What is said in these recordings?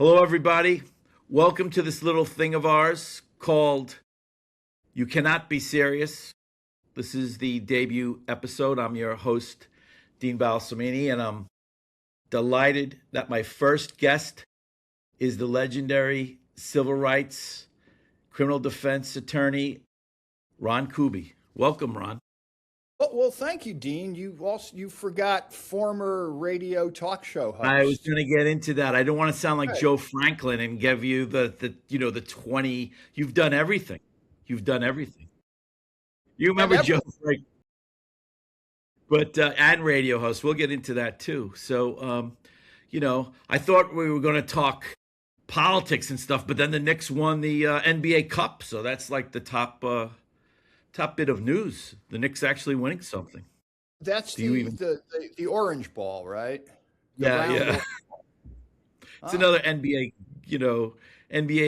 Hello, everybody. Welcome to this little thing of ours called You Cannot Be Serious. This is the debut episode. I'm your host, Dean Balsamini, and I'm delighted that my first guest is the legendary civil rights criminal defense attorney, Ron Kuby. Welcome, Ron. Well, thank you, Dean. You forgot former radio talk show I was host. going to get into that. I don't want to sound like Right. Joe Franklin and give you the 20. You've done everything. You've done everything. You And remember Joe Franklin, but and radio host. We'll get into that too. So, I thought we were going to talk politics and stuff, but then the Knicks won the NBA Cup, so that's like the top bit of news. The Knicks actually winning something. that's Do you the, even? the the the orange ball, right? The Yeah, round. yeah. It's Ah, another NBA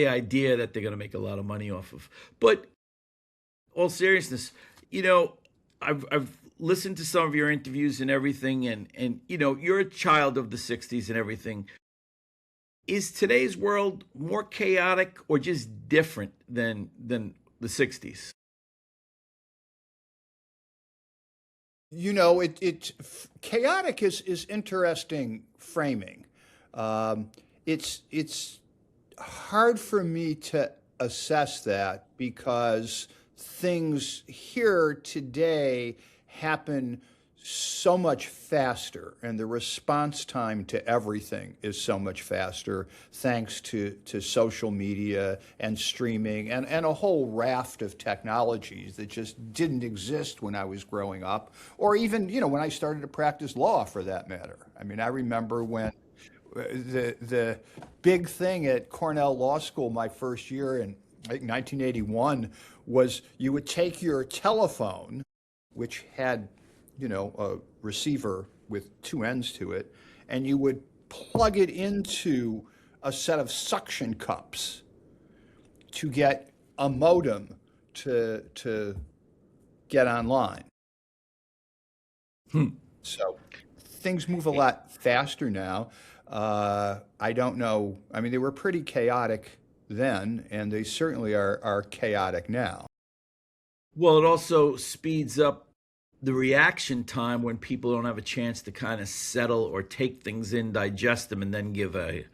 idea that they're going to make a lot of money off of. But all seriousness, you know, I've listened to some of your interviews and everything, and you're a child of the '60s and everything. Is today's world more chaotic or just different than the '60s? chaotic is interesting framing. It's hard for me to assess that because things here today happen so much faster, and the response time to everything is so much faster thanks to social media and streaming and a whole raft of technologies that just didn't exist when I was growing up, or even, when I started to practice law for that matter. I mean, I remember when the big thing at Cornell Law School my first year in, I think, 1981 was you would take your telephone, which had, a receiver with two ends to it, and you would plug it into a set of suction cups to get a modem to get online. Hmm. So things move a lot faster now. I don't know. I mean, they were pretty chaotic then, and they certainly are chaotic now. Well, it also speeds up the reaction time when people don't have a chance to kind of settle or take things in, digest them, and then give a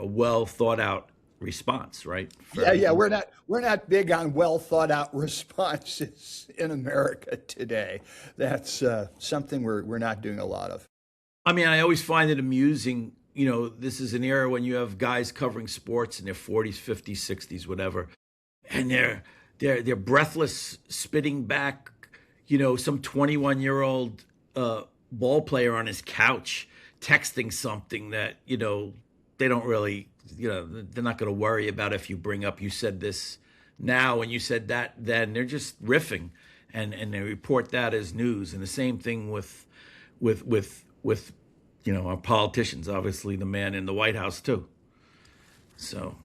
well thought out response, right, for Yeah, everything. we're not big on well thought out responses in America today. That's something we're not doing a lot of. I mean, I always find it amusing. This is an era when you have guys covering sports in their 40s, 50s, 60s, whatever, and they're breathless, spitting back, some 21-year-old ball player on his couch texting something that they don't really, they're not going to worry about if you bring up you said this now and you said that then. They're just riffing, and they report that as news. And the same thing with our politicians, obviously the man in the White House too. So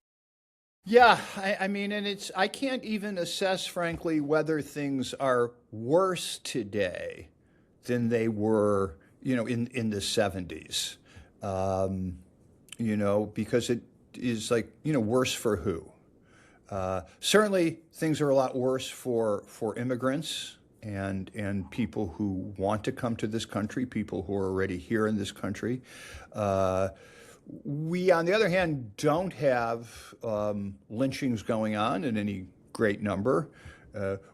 Yeah, I mean, and I can't even assess, frankly, whether things are worse today than they were, in the 70s. Because it is like, worse for who? Certainly, things are a lot worse for immigrants and people who want to come to this country, people who are already here in this country. Uh, we, on the other hand, don't have lynchings going on in any great number.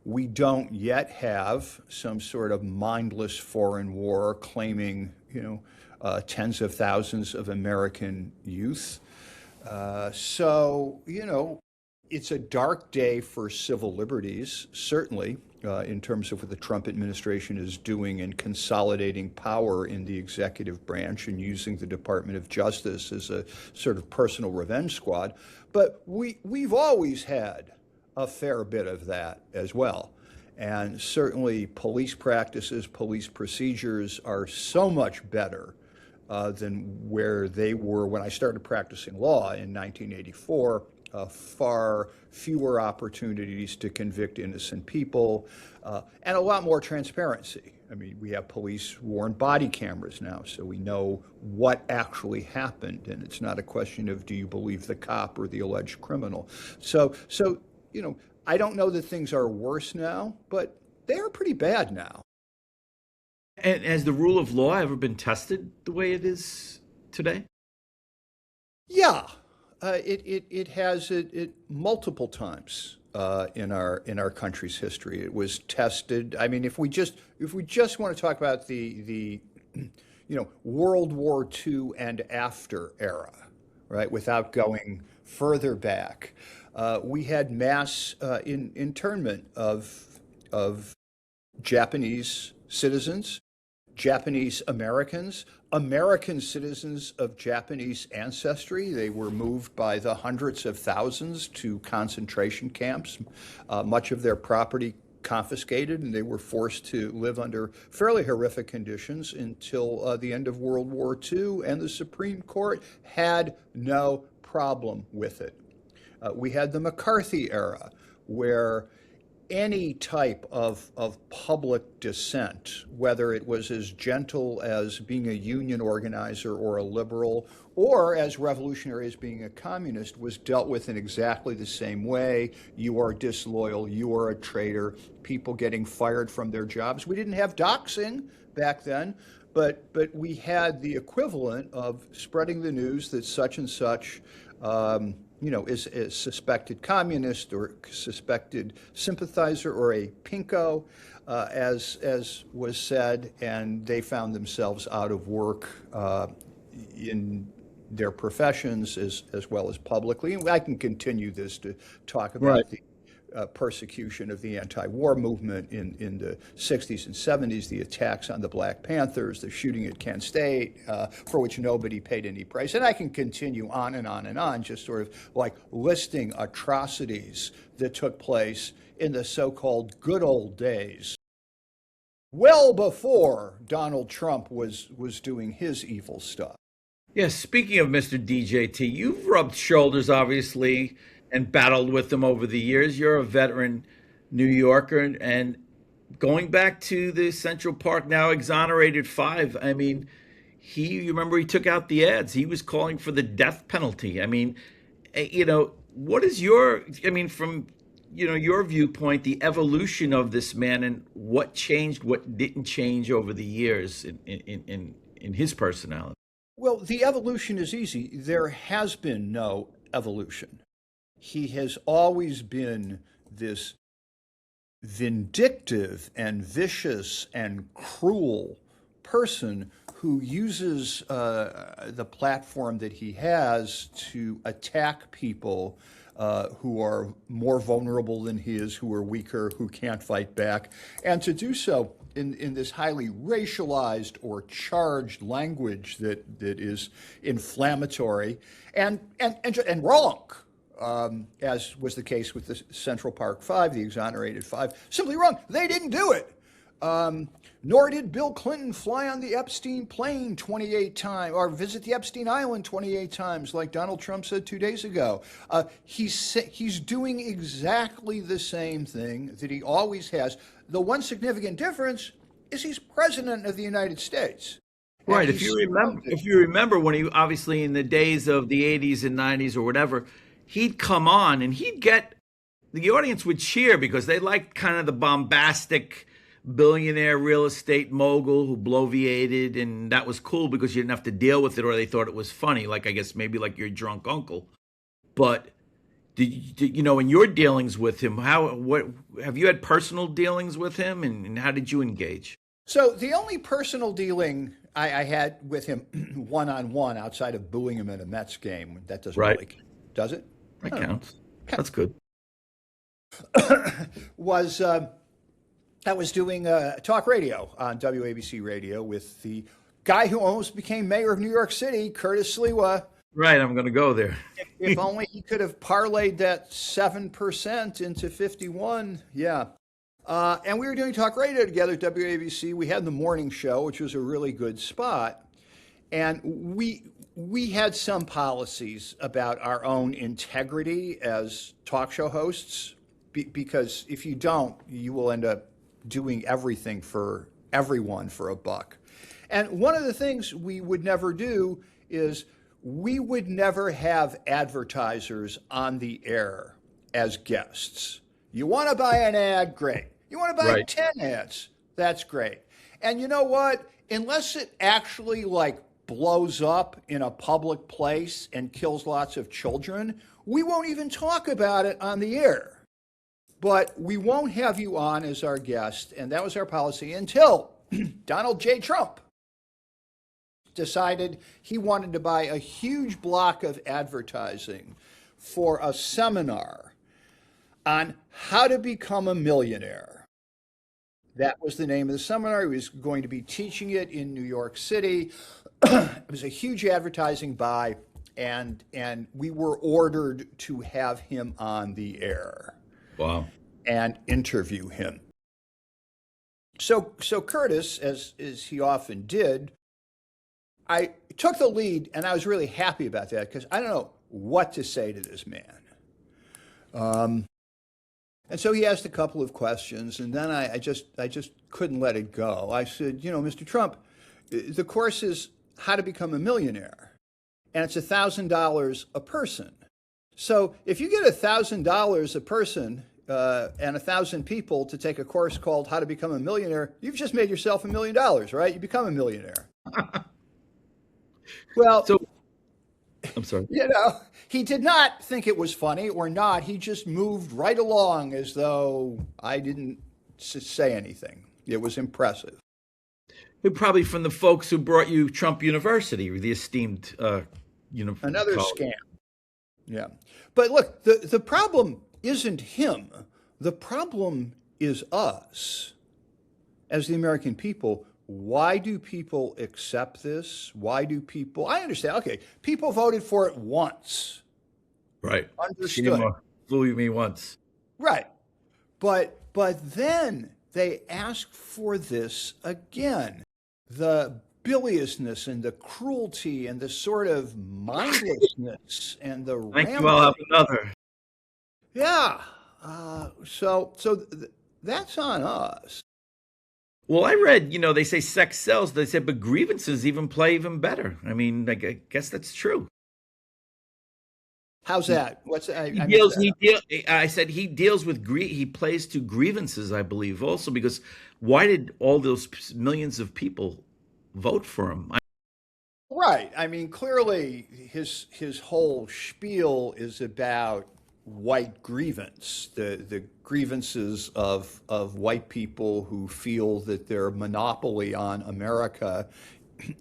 We don't yet have some sort of mindless foreign war claiming, tens of thousands of American youth. So, it's a dark day for civil liberties, certainly, in terms of what the Trump administration is doing in consolidating power in the executive branch and using the Department of Justice as a sort of personal revenge squad. But we've always had a fair bit of that as well. And certainly police practices, police procedures are so much better than where they were when I started practicing law in 1984. far fewer opportunities to convict innocent people, and a lot more transparency. I mean, we have police-worn body cameras now, so we know what actually happened, and it's not a question of do you believe the cop or the alleged criminal. So I don't know that things are worse now, but they are pretty bad now. And has the rule of law ever been tested the way it is today? Yeah, it has it multiple times in our country's history. It was tested. I mean, if we just want to talk about the World War II and after era, right, without going further back, we had mass internment of Japanese citizens, Japanese Americans, American citizens of Japanese ancestry. They were moved by the hundreds of thousands to concentration camps, much of their property confiscated, and they were forced to live under fairly horrific conditions until the end of World War II, and the Supreme Court had no problem with it. We had the McCarthy era, where any type of public dissent, whether it was as gentle as being a union organizer or a liberal, or as revolutionary as being a communist, was dealt with in exactly the same way. You are disloyal, you are a traitor, people getting fired from their jobs. We didn't have doxing back then, but we had the equivalent of spreading the news that such and such is a suspected communist or suspected sympathizer or a pinko, as was said, and they found themselves out of work in their professions as well as publicly. And I can continue this to talk about the persecution of the anti-war movement in the 60s and 70s, the attacks on the Black Panthers, the shooting at Kent State, for which nobody paid any price. And I can continue on and on and on, just sort of like listing atrocities that took place in the so-called good old days, well before Donald Trump was doing his evil stuff. Yes, speaking of Mr. DJT, you've rubbed shoulders, obviously, and battled with him over the years. You're a veteran New Yorker, and going back to the Central Park now exonerated five. I mean, you remember he took out the ads. He was calling for the death penalty. I mean, what is from your viewpoint, the evolution of this man and what changed, what didn't change over the years in his personality? Well, the evolution is easy. There has been no evolution. He has always been this vindictive and vicious and cruel person who uses the platform that he has to attack people who are more vulnerable than he is, who are weaker, who can't fight back, and to do so in this highly racialized or charged language that is inflammatory and wrong. As was the case with the Central Park Five, the exonerated five. Simply wrong. They didn't do it. Nor did Bill Clinton fly on the Epstein plane 28 times or visit the Epstein Island 28 times, like Donald Trump said 2 days ago. He's doing exactly the same thing that he always has. The one significant difference is he's president of the United States. Right. If you remember when he, obviously in the days of the 80s and 90s or whatever, he'd come on and the audience would cheer because they liked kind of the bombastic billionaire real estate mogul who bloviated, and that was cool because you didn't have to deal with it, or they thought it was funny, like I guess maybe like your drunk uncle. But in your dealings with him, what have you had personal dealings with him, and how did you engage? So the only personal dealing I had with him one-on-one outside of booing him at a Mets game, that doesn't really, does it? That counts. That's good. I was doing talk radio on WABC radio with the guy who almost became mayor of New York City, Curtis Sliwa. Right, I'm going to go there. If only he could have parlayed that 7% into 51. Yeah. And we were doing talk radio together at WABC. We had the morning show, which was a really good spot. And we had some policies about our own integrity as talk show hosts, because if you don't, you will end up doing everything for everyone for a buck. And one of the things we would never do is we would never have advertisers on the air as guests. You want to buy an ad? Great. You want to buy Right. 10 ads? That's great. And you know what? Unless it actually like blows up in a public place and kills lots of children, we won't even talk about it on the air. But we won't have you on as our guest, and that was our policy until Donald J. Trump decided he wanted to buy a huge block of advertising for a seminar on how to become a millionaire. That was the name of the seminar. He was going to be teaching it in New York City. It was a huge advertising buy, and we were ordered to have him on the air. Wow. And interview him. So Curtis, as he often did, I took the lead, and I was really happy about that because I don't know what to say to this man. And so he asked a couple of questions, and then I just couldn't let it go. I said, Mr. Trump, the course is How to Become a Millionaire, and it's $1,000 a person. So if you get $1,000 a person and 1,000 people to take a course called How to Become a Millionaire, you've just made yourself $1 million, right? You become a millionaire. Well, So, I'm sorry. He did not think it was funny or not. He just moved right along as though I didn't say anything. It was impressive. Probably from the folks who brought you Trump University, the esteemed, Another college. scam. Yeah. But look, the problem isn't him. The problem is us as the American people. Why do people accept this? Why do people, I understand, okay, people voted for it once. Right. Understood. Flew me once. Right. But then they ask for this again. The biliousness and the cruelty and the sort of mindlessness and the Thank you. I'll have another. Yeah. So that's on us. Well, I read, they say sex sells. They said, but grievances even play even better. I mean, I guess that's true. How's that? What's I said he deals with he plays to grievances, I believe, also because why did all those millions of people vote for him? Right. I mean, clearly his whole spiel is about white grievance, the grievances of white people who feel that their monopoly on America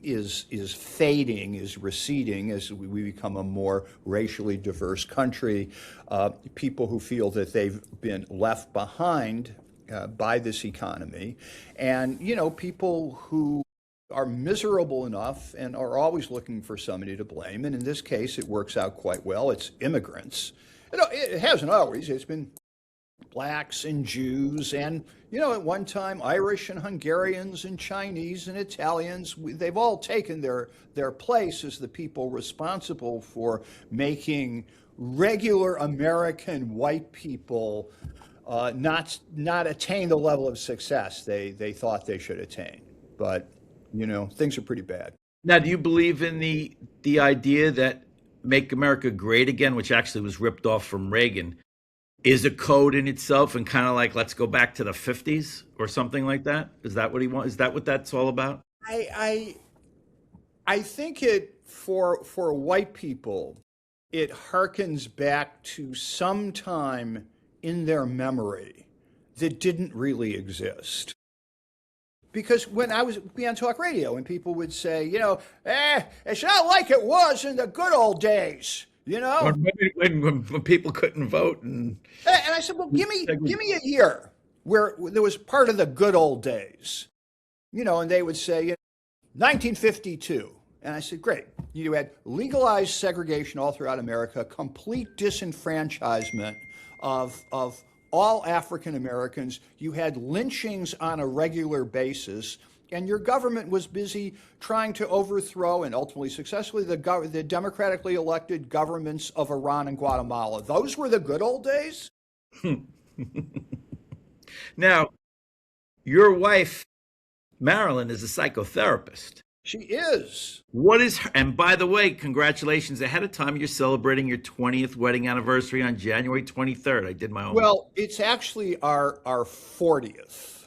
is fading, is receding as we become a more racially diverse country. People who feel that they've been left behind by this economy, and people who are miserable enough and are always looking for somebody to blame. And in this case, it works out quite well. It's immigrants. It hasn't always. It's been blacks and Jews and, at one time, Irish and Hungarians and Chinese and Italians. They've all taken their place as the people responsible for making regular American white people not attain the level of success they thought they should attain. But, things are pretty bad. Now, do you believe in the idea that Make America Great Again, which actually was ripped off from Reagan, is a code in itself and kind of like, let's go back to the 50s or something like that? Is that what he wants? Is that what that's all about? I think it, for white people, it harkens back to some time in their memory that didn't really exist. Because when I was on talk radio and people would say, it's not like it was in the good old days, When people couldn't vote. And I said, well, give me a year where there was part of the good old days, and they would say 1952. And I said, great. You had legalized segregation all throughout America, complete disenfranchisement of all African Americans. You had lynchings on a regular basis. And your government was busy trying to overthrow and ultimately successfully the democratically elected governments of Iran and Guatemala. Those were the good old days. Now, your wife, Marilyn, is a psychotherapist. She is. What is her, and by the way, congratulations ahead of time. You're celebrating your 20th wedding anniversary on January 23rd. I did my own. Well, it's actually our 40th.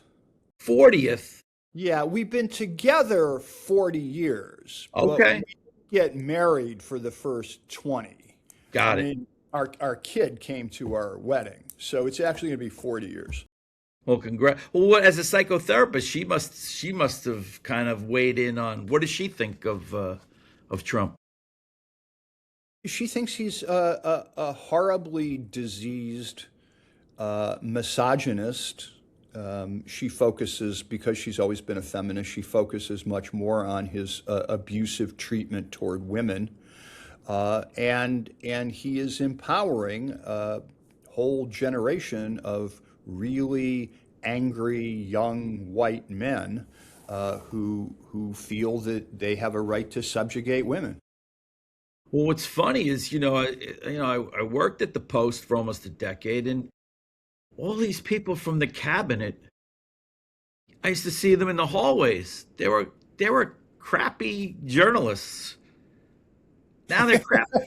40th? Yeah, we've been together 40 years. Okay. But we get married for the first 20. Got I it. mean, our kid came to our wedding, so it's actually going to be 40 years. Well, Well, as a psychotherapist, she must have kind of weighed in on what does she think of Trump? She thinks he's a horribly diseased misogynist. She focuses, because she's always been a feminist, she focuses much more on his abusive treatment toward women. And he is empowering a whole generation of really angry young white men who feel that they have a right to subjugate women. Well, what's funny is, I worked at the Post for almost a decade, and all these people from the cabinet, I used to see them in the hallways. They were crappy journalists. Now they're crappy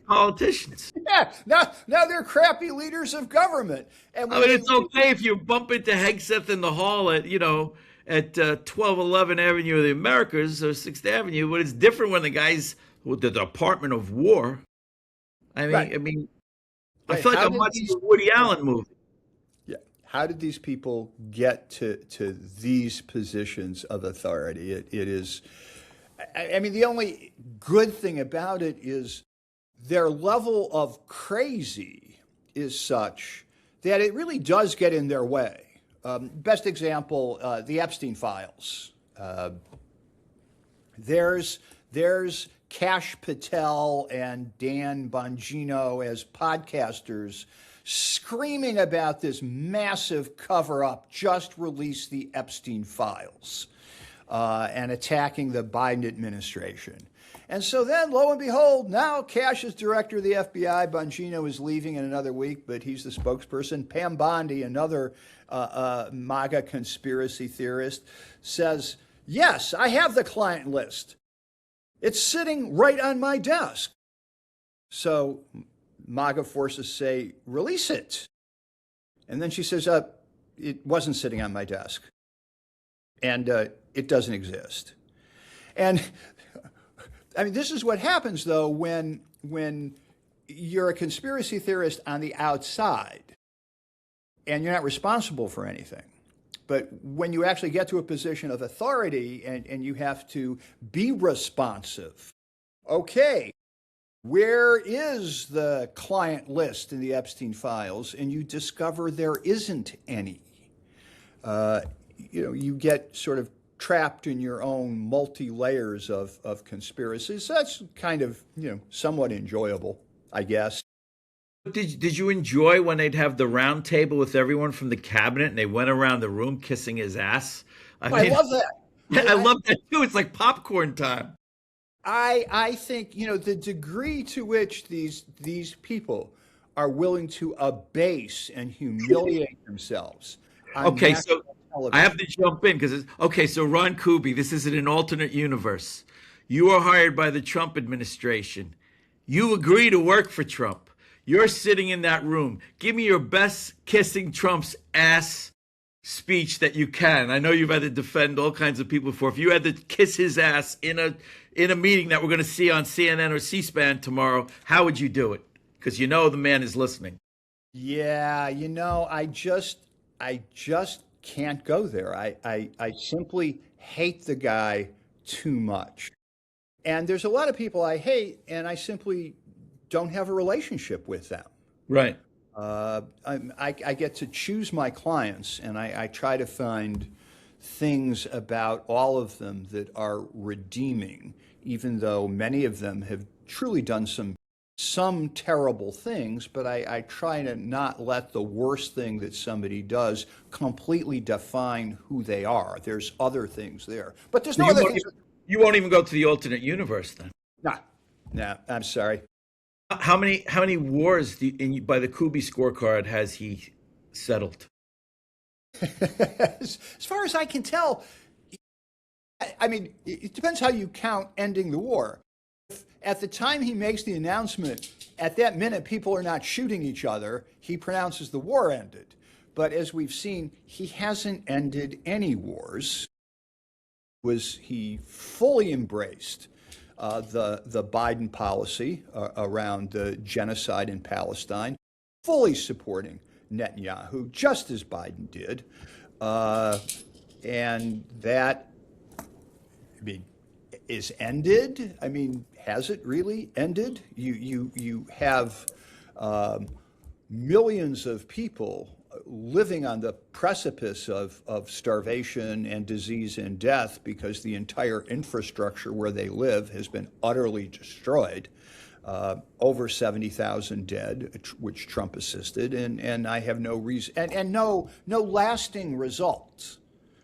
politicians. Yeah, now they're crappy leaders of government. And I mean, it's okay if you bump into Hegseth in the hall at 1211 Avenue of the Americas or 6th Avenue, but it's different when the guy's with the Department of War. I mean, Right. I feel like I'm watching a Woody Allen movie. Yeah. How did these people get to these positions of authority? It is, I mean, the only good thing about it is their level of crazy is such that it really does get in their way. Best example, the Epstein files. There's Kash Patel and Dan Bongino as podcasters screaming about this massive cover-up, just release the Epstein files, and attacking the Biden administration. And so then, lo and behold, now Kash is director of the FBI. Bongino is leaving in another week, but he's the spokesperson. Pam Bondi, another MAGA conspiracy theorist, says, yes, I have the client list. It's sitting right on my desk. So MAGA forces say, release it. And then she says, it wasn't sitting on my desk. And it doesn't exist. And I mean, this is what happens, though, when you're a conspiracy theorist on the outside and you're not responsible for anything. But when you actually get to a position of authority and you have to be responsive, okay, where is the client list in the Epstein files? And you discover there isn't any. You get sort of trapped in your own multi-layers of conspiracies. So that's kind of, somewhat enjoyable, I guess. Did you enjoy when they'd have the round table with everyone from the cabinet and they went around the room kissing his ass? I love that. I love that too. It's like popcorn time. I think, the degree to which these people are willing to abase and humiliate themselves. Okay, so I have to jump in because so Ron Kuby, this is in an alternate universe. You are hired by the Trump administration. You agree to work for Trump. You're sitting in that room. Give me your best kissing Trump's ass speech that you can. I know you've had to defend all kinds of people before. If you had to kiss his ass in a meeting that we're going to see on CNN or C-SPAN tomorrow, how would you do it? Because the man is listening. Yeah, I just can't go there. I simply hate the guy too much. And there's a lot of people I hate, and I simply don't have a relationship with them. Right. I get to choose my clients, and I try to find things about all of them that are redeeming, even though many of them have truly done some some terrible things, but I try to not let the worst thing that somebody does completely define who they are. There's other things there, but there's So no other things. you won't even go to the alternate universe then. Nah, nah, I'm sorry. How many wars by the Kuby scorecard has he settled? As far as I can tell, I mean, it depends how you count ending the war. At the time he makes the announcement, at that minute, people are not shooting each other. He pronounces the war ended. But as we've seen, he hasn't ended any wars. He fully embraced the Biden policy around the genocide in Palestine, fully supporting Netanyahu, just as Biden did. And that, I mean, is ended. I mean, has it really ended? You have millions of people living on the precipice of starvation and disease and death because the entire infrastructure where they live has been utterly destroyed. Over 70,000 dead, which Trump assisted, and I have no reason, and no lasting results,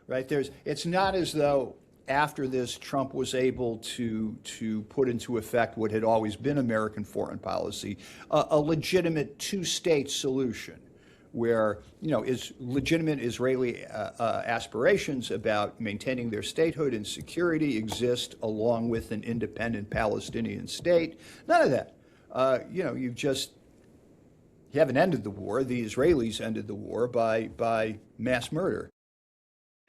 right? It's not as though after this, Trump was able to put into effect what had always been American foreign policy, a legitimate two-state solution, where is legitimate Israeli aspirations about maintaining their statehood and security exist along with an independent Palestinian state. None of that. You haven't ended the war. The Israelis ended the war by mass murder.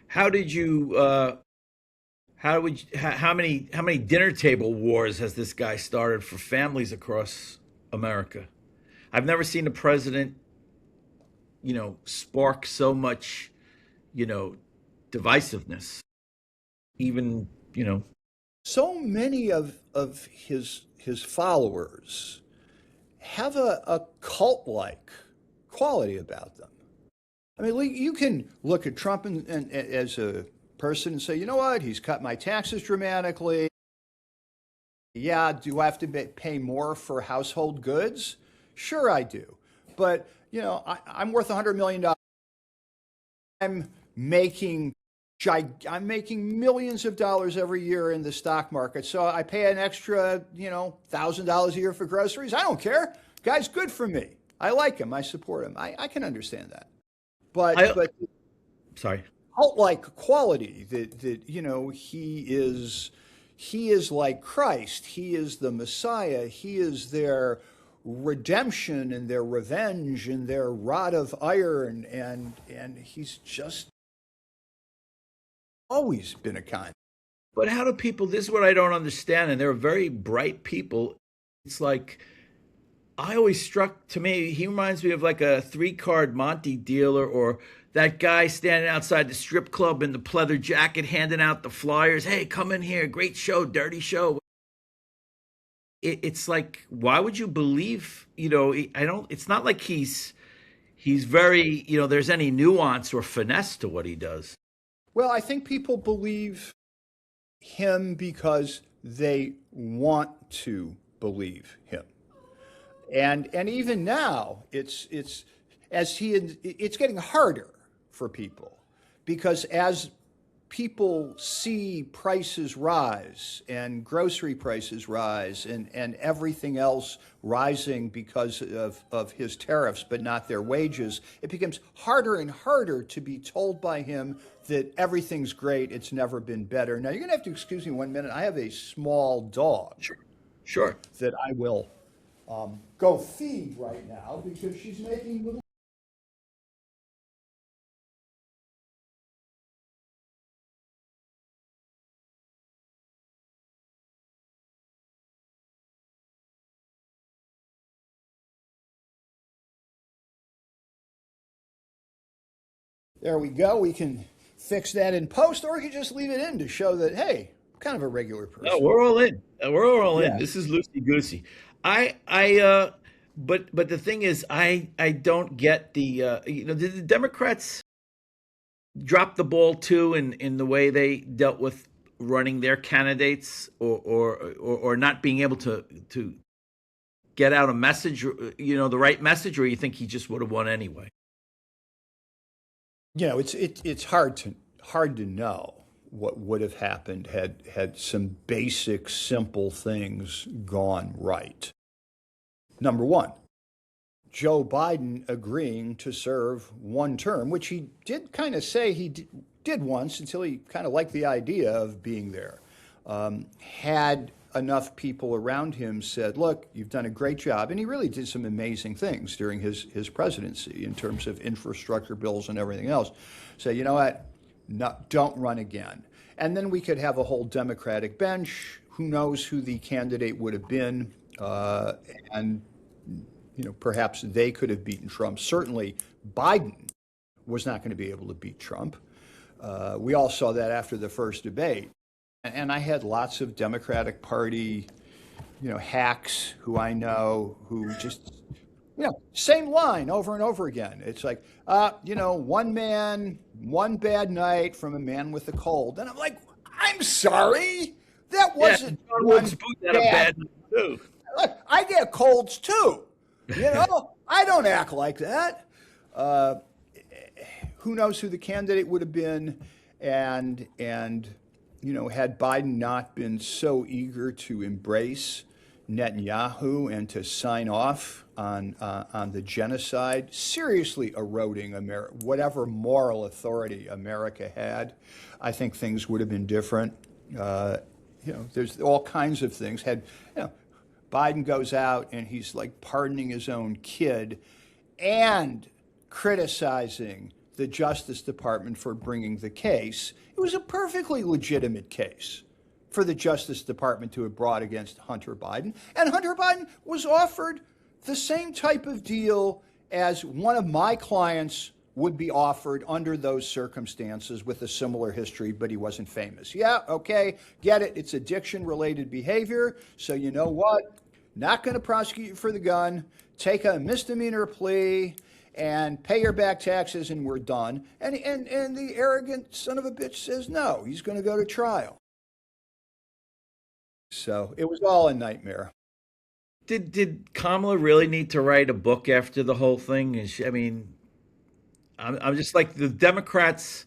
How did you? How many dinner table wars has this guy started for families across America? I've never seen a president, spark so much, divisiveness. Even, So many of his followers have a cult-like quality about them. I mean, you can look at Trump and as a person and say, you know what, he's cut my taxes dramatically. Yeah, do I have to pay more for household goods? Sure I do. But, I'm worth $100 million. I'm making millions of dollars every year in the stock market. So I pay an extra, $1,000 a year for groceries. I don't care. Guy's good for me. I like him. I support him. I can understand that. But sorry. Cult-like quality that he is like Christ. He is the Messiah. He is their redemption and their revenge and their rod of iron, and he's just always been a kind. But how do people? This is what I don't understand, and they're very bright people. It's like to me, he reminds me of like a 3-card Monte dealer, or that guy standing outside the strip club in the pleather jacket handing out the flyers. Hey, come in here. Great show, dirty show. It's like, why would you believe, it's not like he's very, there's any nuance or finesse to what he does. Well, I think people believe him because they want to believe him. And even now, it's getting harder for people, because as people see prices rise and grocery prices rise and everything else rising because of his tariffs, but not their wages, it becomes harder and harder to be told by him that everything's great, it's never been better. Now, you're going to have to excuse me 1 minute. I have a small dog. Sure. That I will go feed right now because she's making little. There we go. We can fix that in post, or we can just leave it in to show that, hey, I'm kind of a regular person. No, we're all in. We're all Yeah. in. This is loosey goosey. But the thing is, I don't get the Democrats dropped the ball too in the way they dealt with running their candidates, or not being able to get out a message, the right message, or you think he just would have won anyway? It's hard to know what would have happened had some basic, simple things gone right. Number one, Joe Biden agreeing to serve one term, which he did kind of say he did once until he kind of liked the idea of being there. Had enough people around him said, look, you've done a great job. And he really did some amazing things during his presidency in terms of infrastructure bills and everything else. Say, you know what? No, don't run again. And then we could have a whole Democratic bench. Who knows who the candidate would have been? And perhaps they could have beaten Trump. Certainly, Biden was not going to be able to beat Trump. We all saw that after the first debate. And I had lots of Democratic Party, hacks who I know who just, same line over and over again. It's like, one man, one bad night from a man with a cold. And I'm like, I'm sorry. That wasn't one bad night too. Look, I get colds too. I don't act like that. Who knows who the candidate would have been, and had Biden not been so eager to embrace Netanyahu and to sign off on the genocide, seriously eroding whatever moral authority America had, I think things would have been different. There's all kinds of things. Biden goes out and he's like pardoning his own kid and criticizing the Justice Department for bringing the case. It was a perfectly legitimate case for the Justice Department to have brought against Hunter Biden. And Hunter Biden was offered the same type of deal as one of my clients would be offered under those circumstances with a similar history, but he wasn't famous. Yeah, okay, get it. It's addiction-related behavior. So you know what? Not going to prosecute you for the gun. Take a misdemeanor plea and pay your back taxes, and we're done. And the arrogant son of a bitch says no. He's going to go to trial. So it was all a nightmare. Did Kamala really need to write a book after the whole thing? I'm just like, the Democrats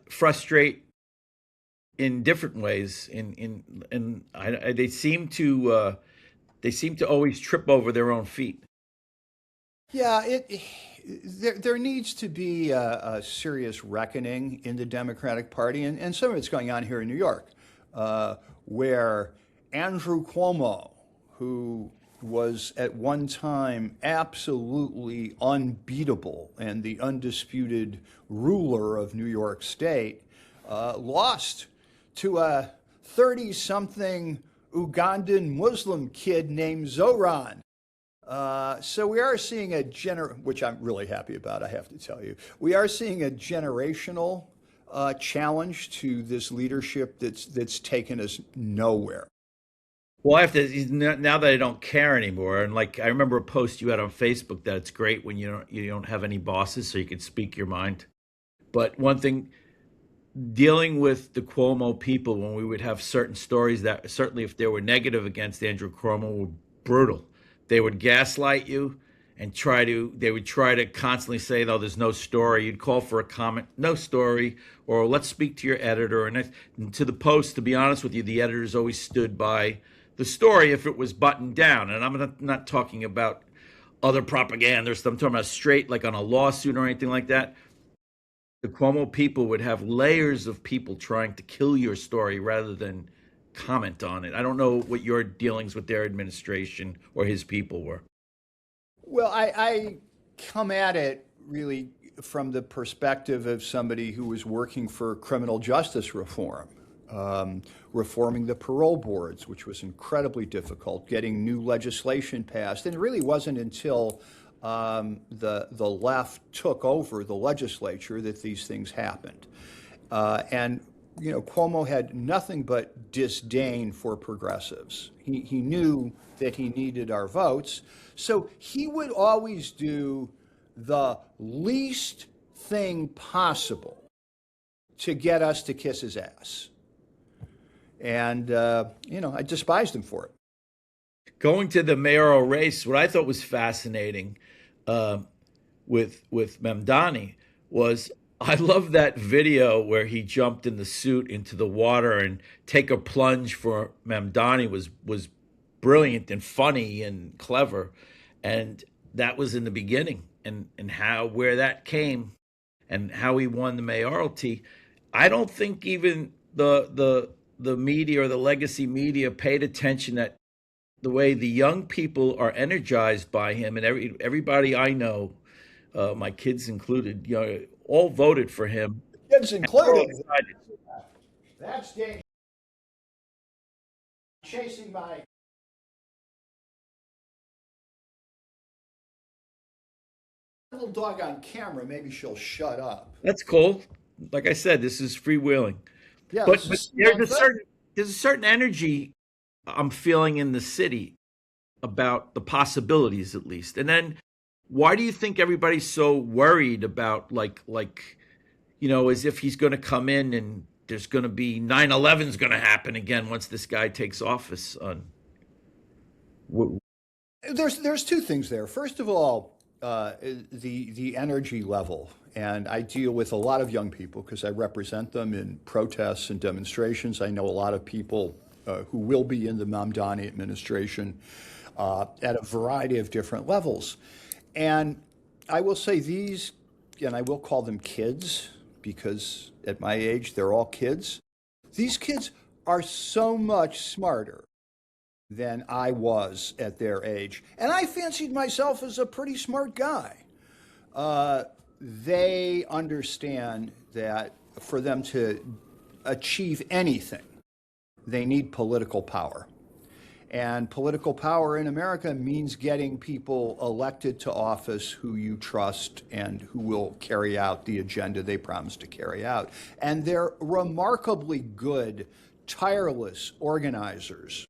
frustrate in different ways. They seem to always trip over their own feet. Yeah, there needs to be a serious reckoning in the Democratic Party, and some of it's going on here in New York, where Andrew Cuomo, who was at one time absolutely unbeatable and the undisputed ruler of New York State, lost to a 30-something Ugandan Muslim kid named Zoran. So we are seeing which I'm really happy about, I have to tell you. We are seeing a generational challenge to this leadership that's taken us nowhere. Well, now that I don't care anymore, and like I remember a post you had on Facebook that it's great when you don't have any bosses, so you can speak your mind. But one thing, dealing with the Cuomo people, when we would have certain stories that certainly if they were negative against Andrew Cuomo, were brutal. They would gaslight you and they would try to constantly say, "No, there's no story." You'd call for a comment, "No story," or "Let's speak to your editor." And to the post, to be honest with you, the editors always stood by the story if it was buttoned down. And I'm not talking about other propaganda or stuff. I'm talking about straight, like on a lawsuit or anything like that. The Cuomo people would have layers of people trying to kill your story rather than comment on it. I don't know what your dealings with their administration or his people were. Well, I come at it really from the perspective of somebody who was working for criminal justice reform, reforming the parole boards, which was incredibly difficult, getting new legislation passed. And it really wasn't until the left took over the legislature that these things happened. And Cuomo had nothing but disdain for progressives. He knew that he needed our votes, so he would always do the least thing possible to get us to kiss his ass. And, I despised him for it. going to the mayoral race, what I thought was fascinating uh, with Mamdani was I love that video where he jumped in the suit into the water and take a plunge for Mamdani was brilliant and funny and clever, and that was in the beginning, and how where that came and how he won the mayoralty. I don't think even the media or the legacy media paid attention that the way the young people are energized by him, and everybody I know, my kids included, all voted for him. Kids included. Excited. That's Dave chasing my little dog on camera. Maybe she'll shut up. That's cool. Like I said, this is freewheeling. Yeah, But there's a certain energy I'm feeling in the city about the possibilities, at least. And then, why do you think everybody's so worried about as if he's going to come in and there's going to be 9/11 is going to happen again once this guy takes office? There's two things there. First of all, the energy level, and I deal with a lot of young people because I represent them in protests and demonstrations. I know a lot of people who will be in the Mamdani administration at a variety of different levels. And I will say these, and I will call them kids because at my age, they're all kids. These kids are so much smarter than I was at their age. And I fancied myself as a pretty smart guy. They understand that for them to achieve anything, they need political power. And political power in America means getting people elected to office who you trust and who will carry out the agenda they promise to carry out. And they're remarkably good, tireless organizers.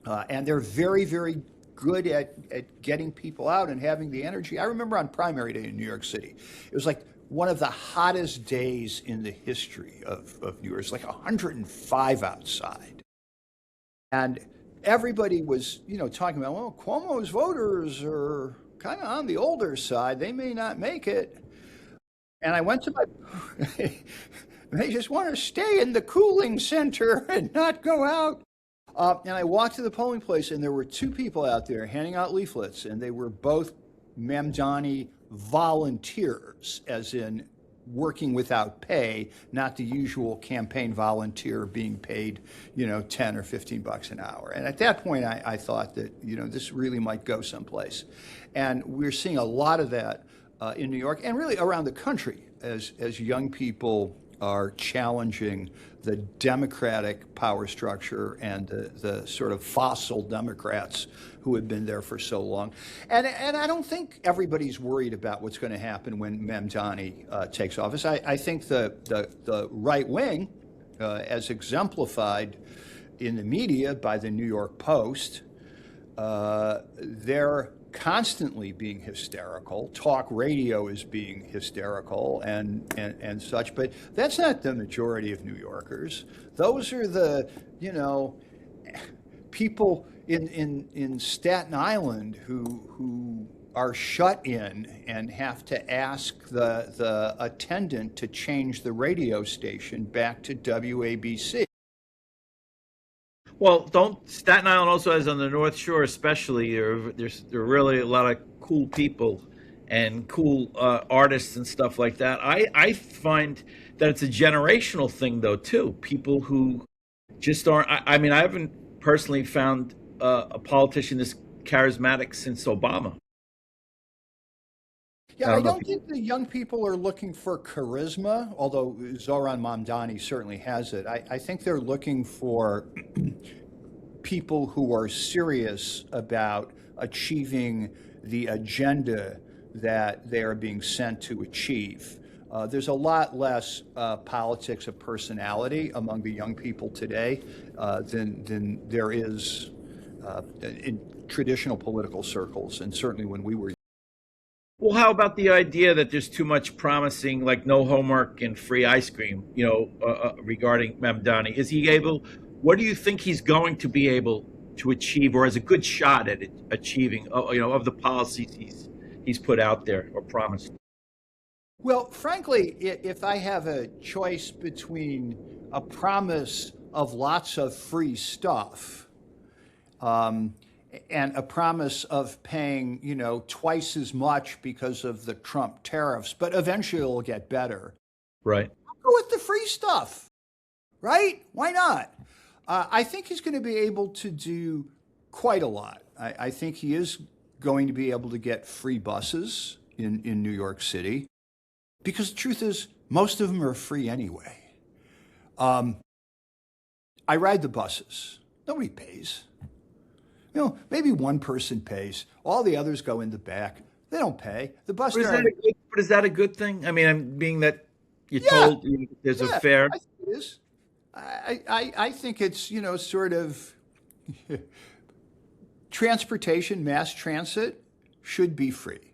And they're very, very good at getting people out and having the energy. I remember on primary day in New York City, it was like one of the hottest days in the history of New York. It was like 105 outside. And everybody was, talking about, well, Cuomo's voters are kind of on the older side. They may not make it. And I went to they just want to stay in the cooling center and not go out. And I walked to the polling place, and there were two people out there handing out leaflets, and they were both Mamdani volunteers, as in working without pay, not the usual campaign volunteer being paid, 10 or 15 bucks an hour. And at that point, I thought that, this really might go someplace. And we're seeing a lot of that in New York and really around the country as young people are challenging the democratic power structure and the sort of fossil Democrats who have been there for so long. And I don't think everybody's worried about what's going to happen when Mamdani takes office. I think the right wing, as exemplified in the media by the New York Post, they're constantly being hysterical. Talk radio is being hysterical and such, but that's not the majority of New Yorkers. Those are the, people in Staten Island who are shut in and have to ask the attendant to change the radio station back to WABC. Well, Staten Island also has on the North Shore, especially, there are really a lot of cool people and cool artists and stuff like that. I find that it's a generational thing, though, too. People who just aren't. I mean, I haven't personally found a politician this charismatic since Obama. Yeah, I don't think the young people are looking for charisma, although Zoran Mamdani certainly has it. I think they're looking for people who are serious about achieving the agenda that they are being sent to achieve. There's a lot less politics of personality among the young people today than there is in traditional political circles, and certainly when we were. Well, how about the idea that there's too much promising, like no homework and free ice cream, regarding Mamdani? Is he able, what do you think he's going to be able to achieve, or has a good shot at achieving, of the policies he's put out there or promised? Well, frankly, if I have a choice between a promise of lots of free stuff um, and a promise of paying, twice as much because of the Trump tariffs, but eventually it'll get better, Right. I'll go with the free stuff, right? Why not? I think he's going to be able to do quite a lot. I think he is going to be able to get free buses in New York City. Because the truth is, most of them are free anyway. I ride the buses. Nobody pays. Maybe one person pays. All the others go in the back. They don't pay. The bus driver. But is that a good thing? I mean, being that you're Yeah, told there's a yeah, fair. I think it is. I think it's, sort of transportation, mass transit should be free.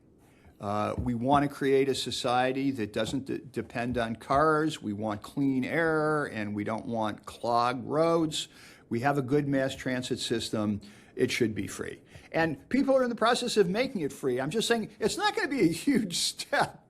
We want to create a society that doesn't depend on cars. We want clean air, and we don't want clogged roads. We have a good mass transit system. It should be free. And people are in the process of making it free. I'm just saying it's not going to be a huge step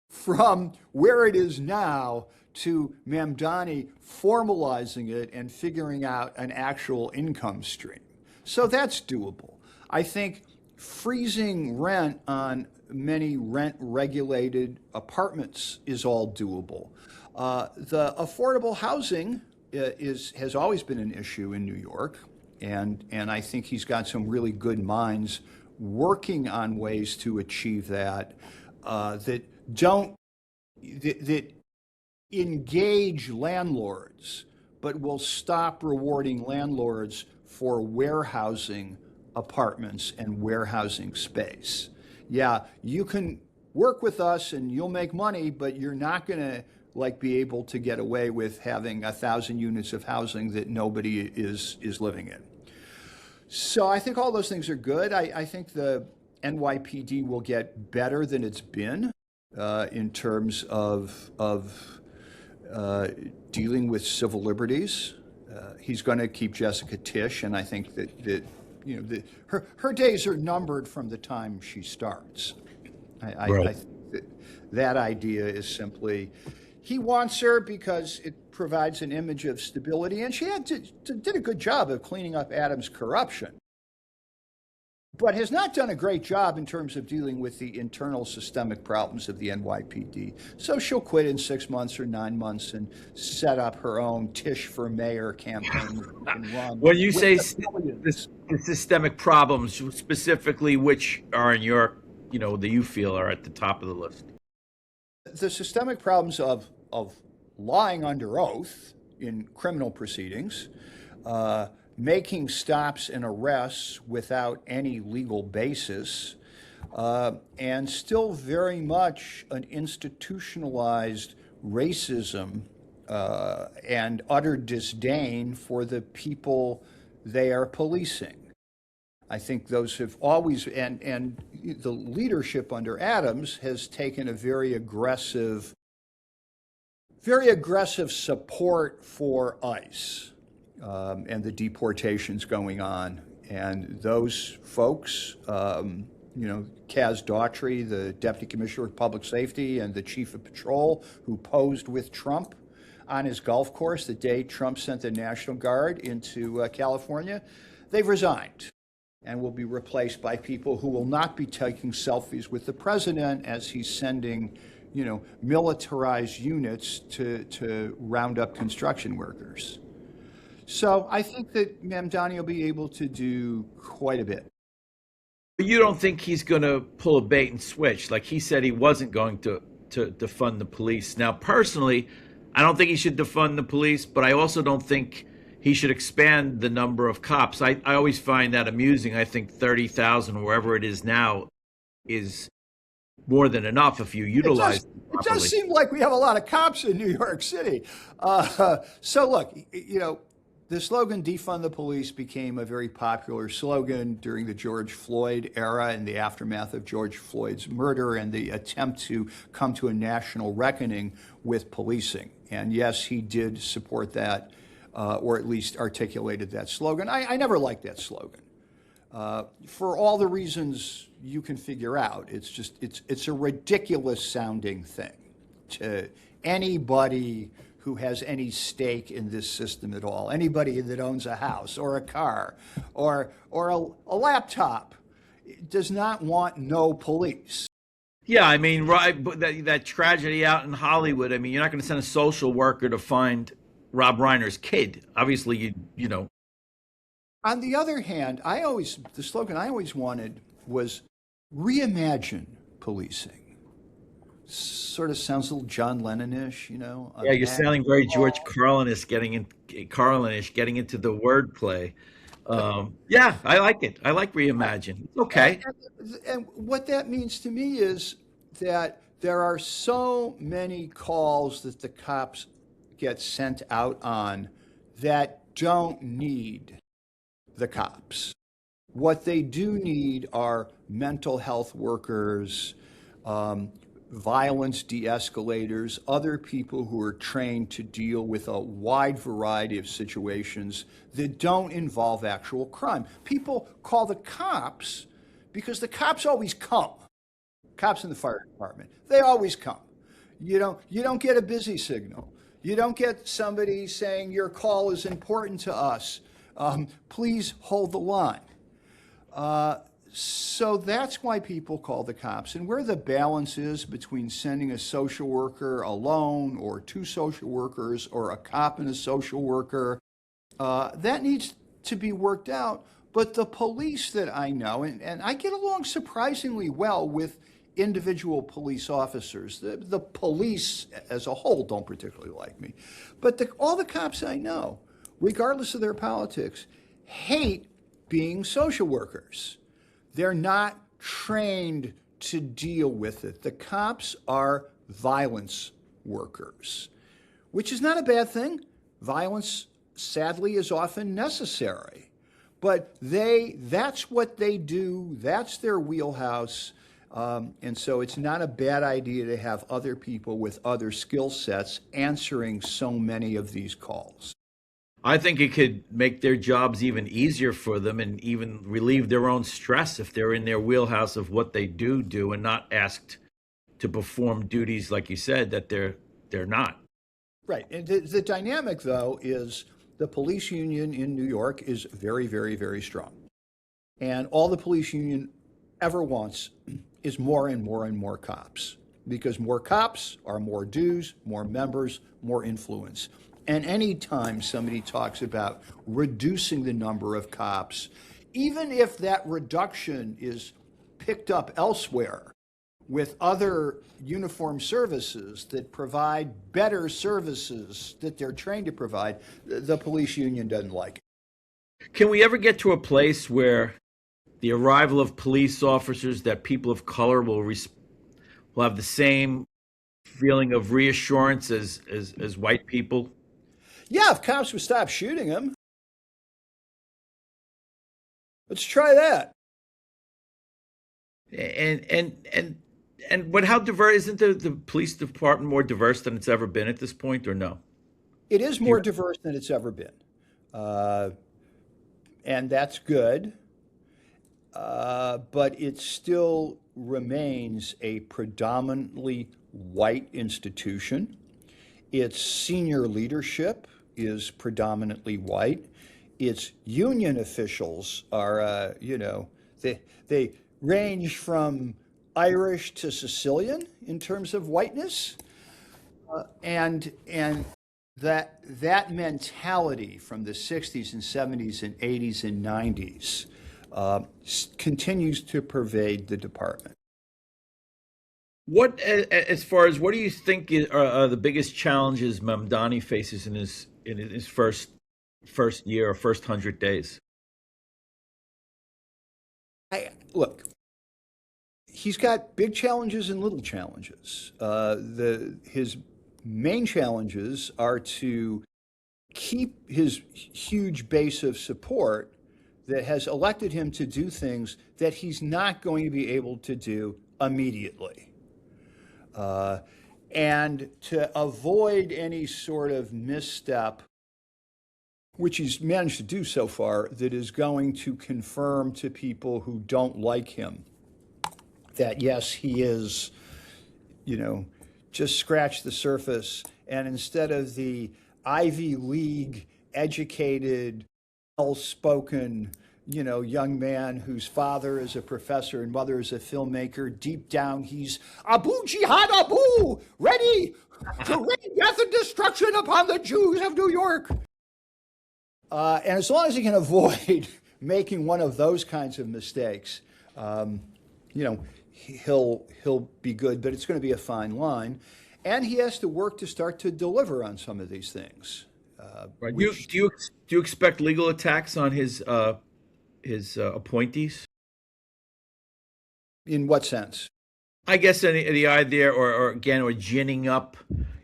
from where it is now to Mamdani formalizing it and figuring out an actual income stream. So that's doable. I think freezing rent on many rent-regulated apartments is all doable. The affordable housing has always been an issue in New York, and I think he's got some really good minds working on ways to achieve that that engage landlords, but will stop rewarding landlords for warehousing apartments and warehousing space. Yeah, you can work with us and you'll make money, but you're not going to be able to get away with having 1,000 units of housing that nobody is living in. So I think all those things are good. I think the NYPD will get better than it's been in terms of dealing with civil liberties. He's going to keep Jessica Tisch, and I think that her days are numbered from the time she starts. I think that idea is simply, he wants her because it provides an image of stability, and she did a good job of cleaning up Adams' corruption, but has not done a great job in terms of dealing with the internal systemic problems of the NYPD. So she'll quit in 6 months or 9 months and set up her own Tisch for Mayor campaign and run. When you say the systemic problems, specifically which are in your, that you feel are at the top of the list? The systemic problems of lying under oath in criminal proceedings, making stops and arrests without any legal basis, and still very much an institutionalized racism and utter disdain for the people they are policing. I think those have always, and the leadership under Adams has taken a very aggressive support for ICE and the deportations going on. And those folks, Kaz Daughtry, the Deputy Commissioner of Public Safety, and the Chief of Patrol, who posed with Trump on his golf course the day Trump sent the National Guard into California, they've resigned and will be replaced by people who will not be taking selfies with the president as he's sending, militarized units to round up construction workers. So I think that Mamdani will be able to do quite a bit. But you don't think he's going to pull a bait and switch? Like he said he wasn't going to defund the police. Now, personally, I don't think he should defund the police, but I also don't think he should expand the number of cops. I always find that amusing. I think 30,000, wherever it is now, is more than enough if you utilize it properly. It does seem like we have a lot of cops in New York City. So look, the slogan "defund the police" became a very popular slogan during the George Floyd era and the aftermath of George Floyd's murder and the attempt to come to a national reckoning with policing. And yes, he did support that or at least articulated that slogan. I never liked that slogan. For all the reasons you can figure out. It's a ridiculous sounding thing to anybody who has any stake in this system at all, anybody that owns a house or a car or a laptop does not want no police. Yeah, I mean, right, but that tragedy out in Hollywood. I mean, you're not going to send a social worker to find Rob Reiner's kid. Obviously, you know. On the other hand, the slogan I always wanted was reimagine policing. Sort of sounds a little John Lennon-ish, you know. Yeah, you're sounding very George Carlin-ish, getting into the wordplay. Yeah, I like it. I like reimagine. It's okay. And what that means to me is that there are so many calls that the cops get sent out on that don't need the cops. What they do need are mental health workers, violence de-escalators, other people who are trained to deal with a wide variety of situations that don't involve actual crime. People call the cops because the cops always come. Cops in the fire department, they always come. You don't get a busy signal. You don't get somebody saying your call is important to us. Please hold the line. So that's why people call the cops. And where the balance is between sending a social worker alone or two social workers or a cop and a social worker, that needs to be worked out. But the police that I know, and I get along surprisingly well with individual police officers. The police as a whole don't particularly like me. But all the cops I know, regardless of their politics, hate being social workers. They're not trained to deal with it. The cops are violence workers, which is not a bad thing. Violence, sadly, is often necessary. But that's what they do. That's their wheelhouse. And so it's not a bad idea to have other people with other skill sets answering so many of these calls. I think it could make their jobs even easier for them and even relieve their own stress if they're in their wheelhouse of what they do and not asked to perform duties, like you said, that they're not. Right. And the dynamic, though, is the police union in New York is very, very, very strong. And all the police union ever wants is more and more and more cops, because more cops are more dues, more members, more influence. And anytime somebody talks about reducing the number of cops, even if that reduction is picked up elsewhere with other uniformed services that provide better services that they're trained to provide, the police union doesn't like it. Can we ever get to a place where the arrival of police officers, that people of color will have the same feeling of reassurance as white people? Yeah, if cops would stop shooting them. Let's try that. But how diverse isn't the police department more diverse than it's ever been at this point, or no? It is more diverse than it's ever been, and that's good. But it still remains a predominantly white institution. Its senior leadership is predominantly white. Its union officials are, they range from Irish to Sicilian in terms of whiteness, and that mentality from the 60s and 70s and 80s and 90s continues to pervade the department. What do you think are the biggest challenges Mamdani faces in his first year or first 100 days? Look, he's got big challenges and little challenges. His main challenges are to keep his huge base of support that has elected him to do things that he's not going to be able to do immediately. And to avoid any sort of misstep which he's managed to do so far, that is going to confirm to people who don't like him that, yes, he is, just scratch the surface. And instead of the Ivy League educated, well-spoken, young man whose father is a professor and mother is a filmmaker, deep down he's Abu Jihad Abu, ready to rain death and destruction upon the Jews of New York. And as long as he can avoid making one of those kinds of mistakes, he'll be good, but it's going to be a fine line. And he has to work to start to deliver on some of these things. Right. Do you expect legal attacks on his appointees? In what sense? I guess the idea, or ginning up,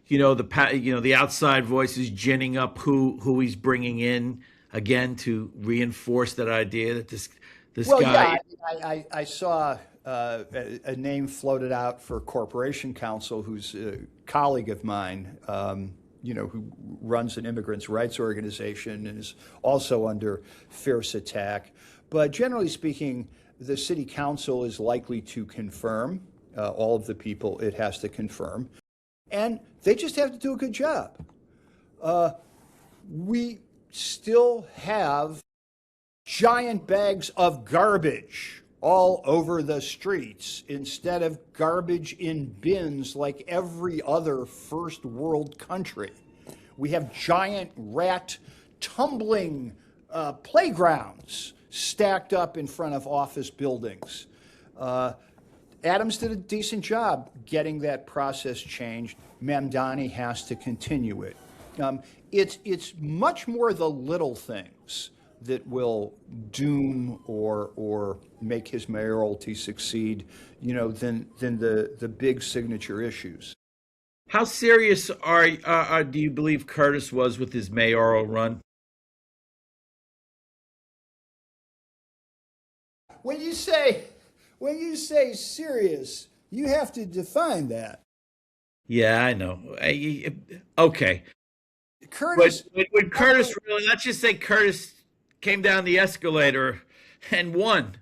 the outside voices ginning up who he's bringing in again to reinforce that idea that this guy. Yeah, I saw a name floated out for corporation counsel, who's a colleague of mine, who runs an immigrants' rights organization and is also under fierce attack. But generally speaking, the city council is likely to confirm all of the people it has to confirm, and they just have to do a good job. We still have giant bags of garbage all over the streets instead of garbage in bins like every other first world country. We have giant rat tumbling playgrounds stacked up in front of office buildings. Adams did a decent job getting that process changed. Mamdani has to continue it. It's much more the little things that will doom or make his mayoralty succeed, than the big signature issues. How serious do you believe Curtis was with his mayoral run? When you say serious, you have to define that. Yeah, I know. Okay. Curtis. But when Curtis really, let's just say Curtis came down the escalator and won,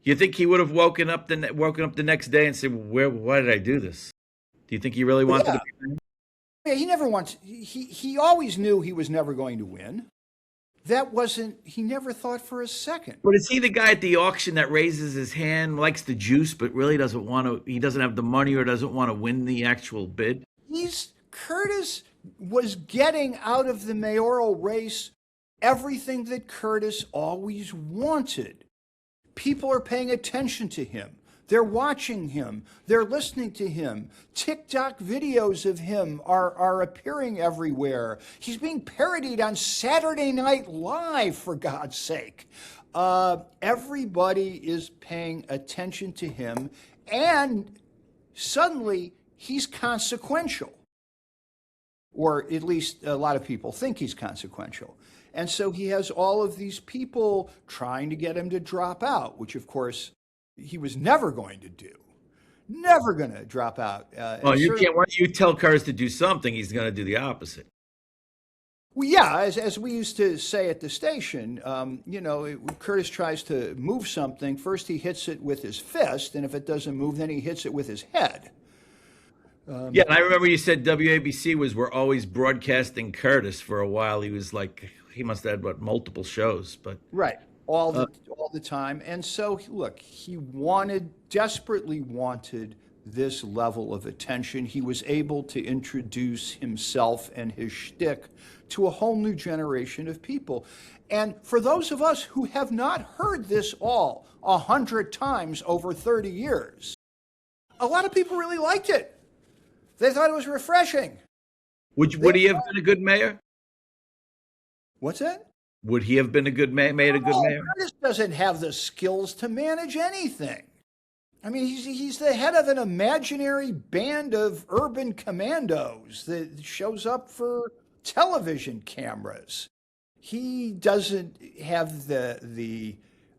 you think he would have woken up the next day and said, why did I do this? Do you think he really wanted to be? Yeah, he always knew he was never going to win. He never thought for a second. But is he the guy at the auction that raises his hand, likes the juice, but really he doesn't have the money or doesn't want to win the actual bid? Curtis was getting out of the mayoral race everything that Curtis always wanted. People are paying attention to him. They're watching him. They're listening to him. TikTok videos of him are appearing everywhere. He's being parodied on Saturday Night Live, for God's sake. Everybody is paying attention to him, and suddenly he's consequential. Or at least a lot of people think he's consequential. And so he has all of these people trying to get him to drop out, which, of course, he was never going to do. Never going to drop out. Well, once you tell Curtis to do something, he's going to do the opposite. Well, yeah, as we used to say at the station, Curtis tries to move something. First, he hits it with his fist, and if it doesn't move, then he hits it with his head. Yeah, and I remember you said WABC were always broadcasting Curtis for a while. He was like, he must have had multiple shows, but right, all the time. And so, look, he desperately wanted this level of attention. He was able to introduce himself and his shtick to a whole new generation of people. And for those of us who have not heard this all 100 times over 30 years, a lot of people really liked it. They thought it was refreshing. Would he have been a good mayor? What's that? Would he have been a good mayor? Curtis doesn't have the skills to manage anything. I mean, he's the head of an imaginary band of urban commandos that shows up for television cameras. He doesn't have the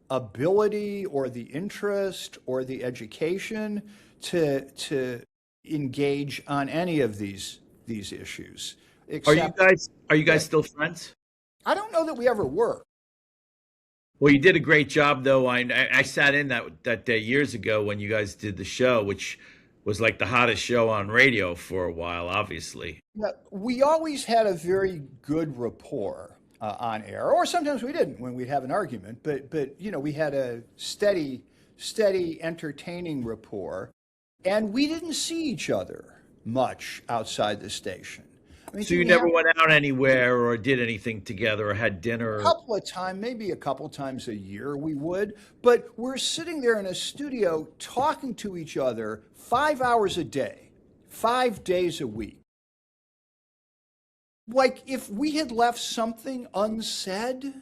ability or the interest or the education to engage on any of these issues. Are you guys still friends? I don't know that we ever were. Well, you did a great job, though. I sat in that day years ago when you guys did the show, which was like the hottest show on radio for a while, obviously. Yeah, we always had a very good rapport on air, or sometimes we didn't when we'd have an argument. But we had a steady, entertaining rapport, and we didn't see each other much outside the station. I mean, So you never went out anywhere or did anything together or had dinner? a couple of times, maybe a couple times a year we would, but we're sitting there in a studio talking to each other 5 hours a day, 5 days a week. Like if we had left something unsaid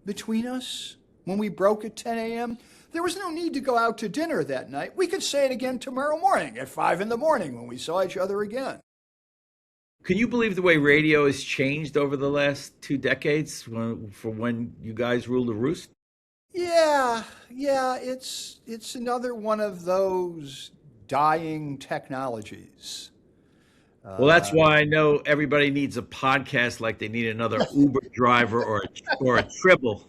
between us when we broke at 10 a.m., there was no need to go out to dinner that night. We could say it again tomorrow morning at 5 in the morning when we saw each other again. Can you believe the way radio has changed over the last 2 decades for when you guys ruled the roost? Yeah, it's another one of those dying technologies. Well, that's why I know everybody needs a podcast like they need another Uber driver or a Tribble.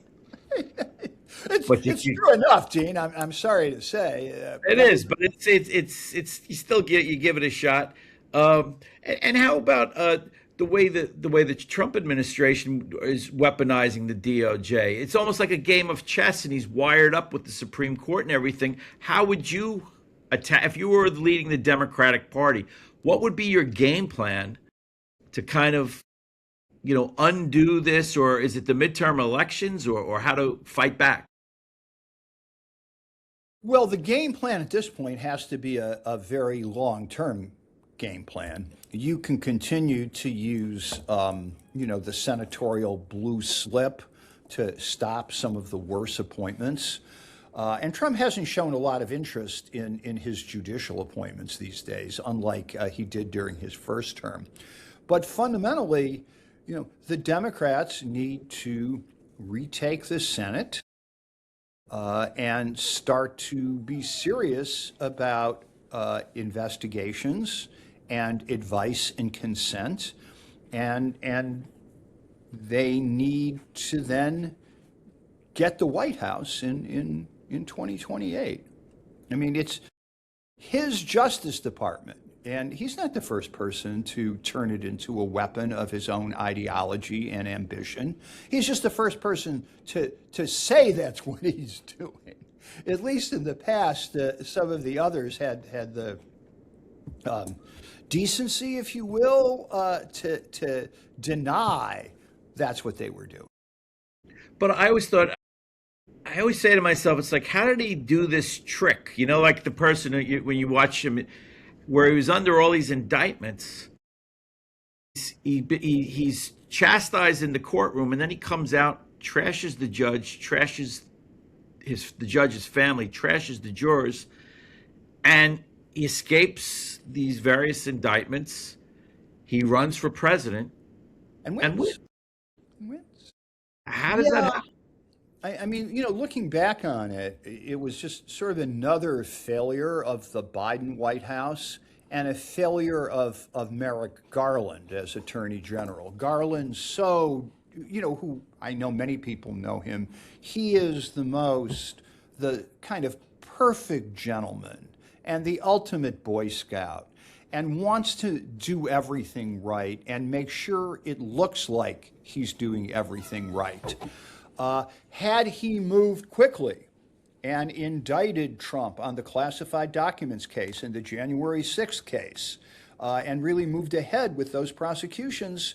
It's true enough, Dean. I'm sorry to say. It is, but it's you still you give it a shot. And how about the way the Trump administration is weaponizing the DOJ? It's almost like a game of chess, and he's wired up with the Supreme Court and everything. How would you attack if you were leading the Democratic Party? What would be your game plan to kind of, undo this, or is it the midterm elections, or how to fight back? Well, the game plan at this point has to be a very long-term game plan. You can continue to use, the senatorial blue slip to stop some of the worst appointments. And Trump hasn't shown a lot of interest in his judicial appointments these days, unlike he did during his first term. But fundamentally, the Democrats need to retake the Senate and start to be serious about investigations and advice and consent, and they need to then get the White House in 2028. I mean, it's his Justice Department, and he's not the first person to turn it into a weapon of his own ideology and ambition. He's just the first person to say that's what he's doing. At least in the past, some of the others had the decency, if you will, to deny that's what they were doing. But I always say to myself, it's like, how did he do this trick? Like the person when you watch him, where he was under all these indictments, he's chastised in the courtroom, and then he comes out, trashes the judge, trashes the judge's family, trashes the jurors, and he escapes these various indictments. He runs for president and wins. How does that happen? I mean, looking back on it, it was just sort of another failure of the Biden White House and a failure of Merrick Garland as Attorney General. Garland, who I know many people know him, he is the kind of perfect gentleman and the ultimate Boy Scout, and wants to do everything right and make sure it looks like he's doing everything right. Had he moved quickly and indicted Trump on the classified documents case and the January 6th case, and really moved ahead with those prosecutions,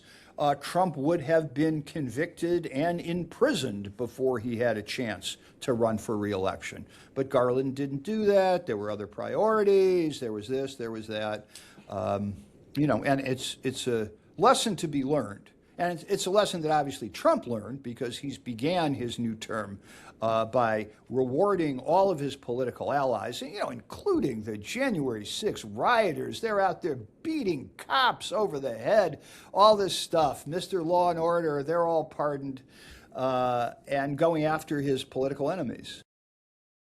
Trump would have been convicted and imprisoned before he had a chance to run for re-election. But Garland didn't do that. There were other priorities. There was this, there was that. And it's a lesson to be learned. And it's a lesson that obviously Trump learned because he's began his new term by rewarding all of his political allies, including the January 6th rioters. They're out there beating cops over the head, all this stuff. Mr. Law and Order, they're all pardoned, and going after his political enemies.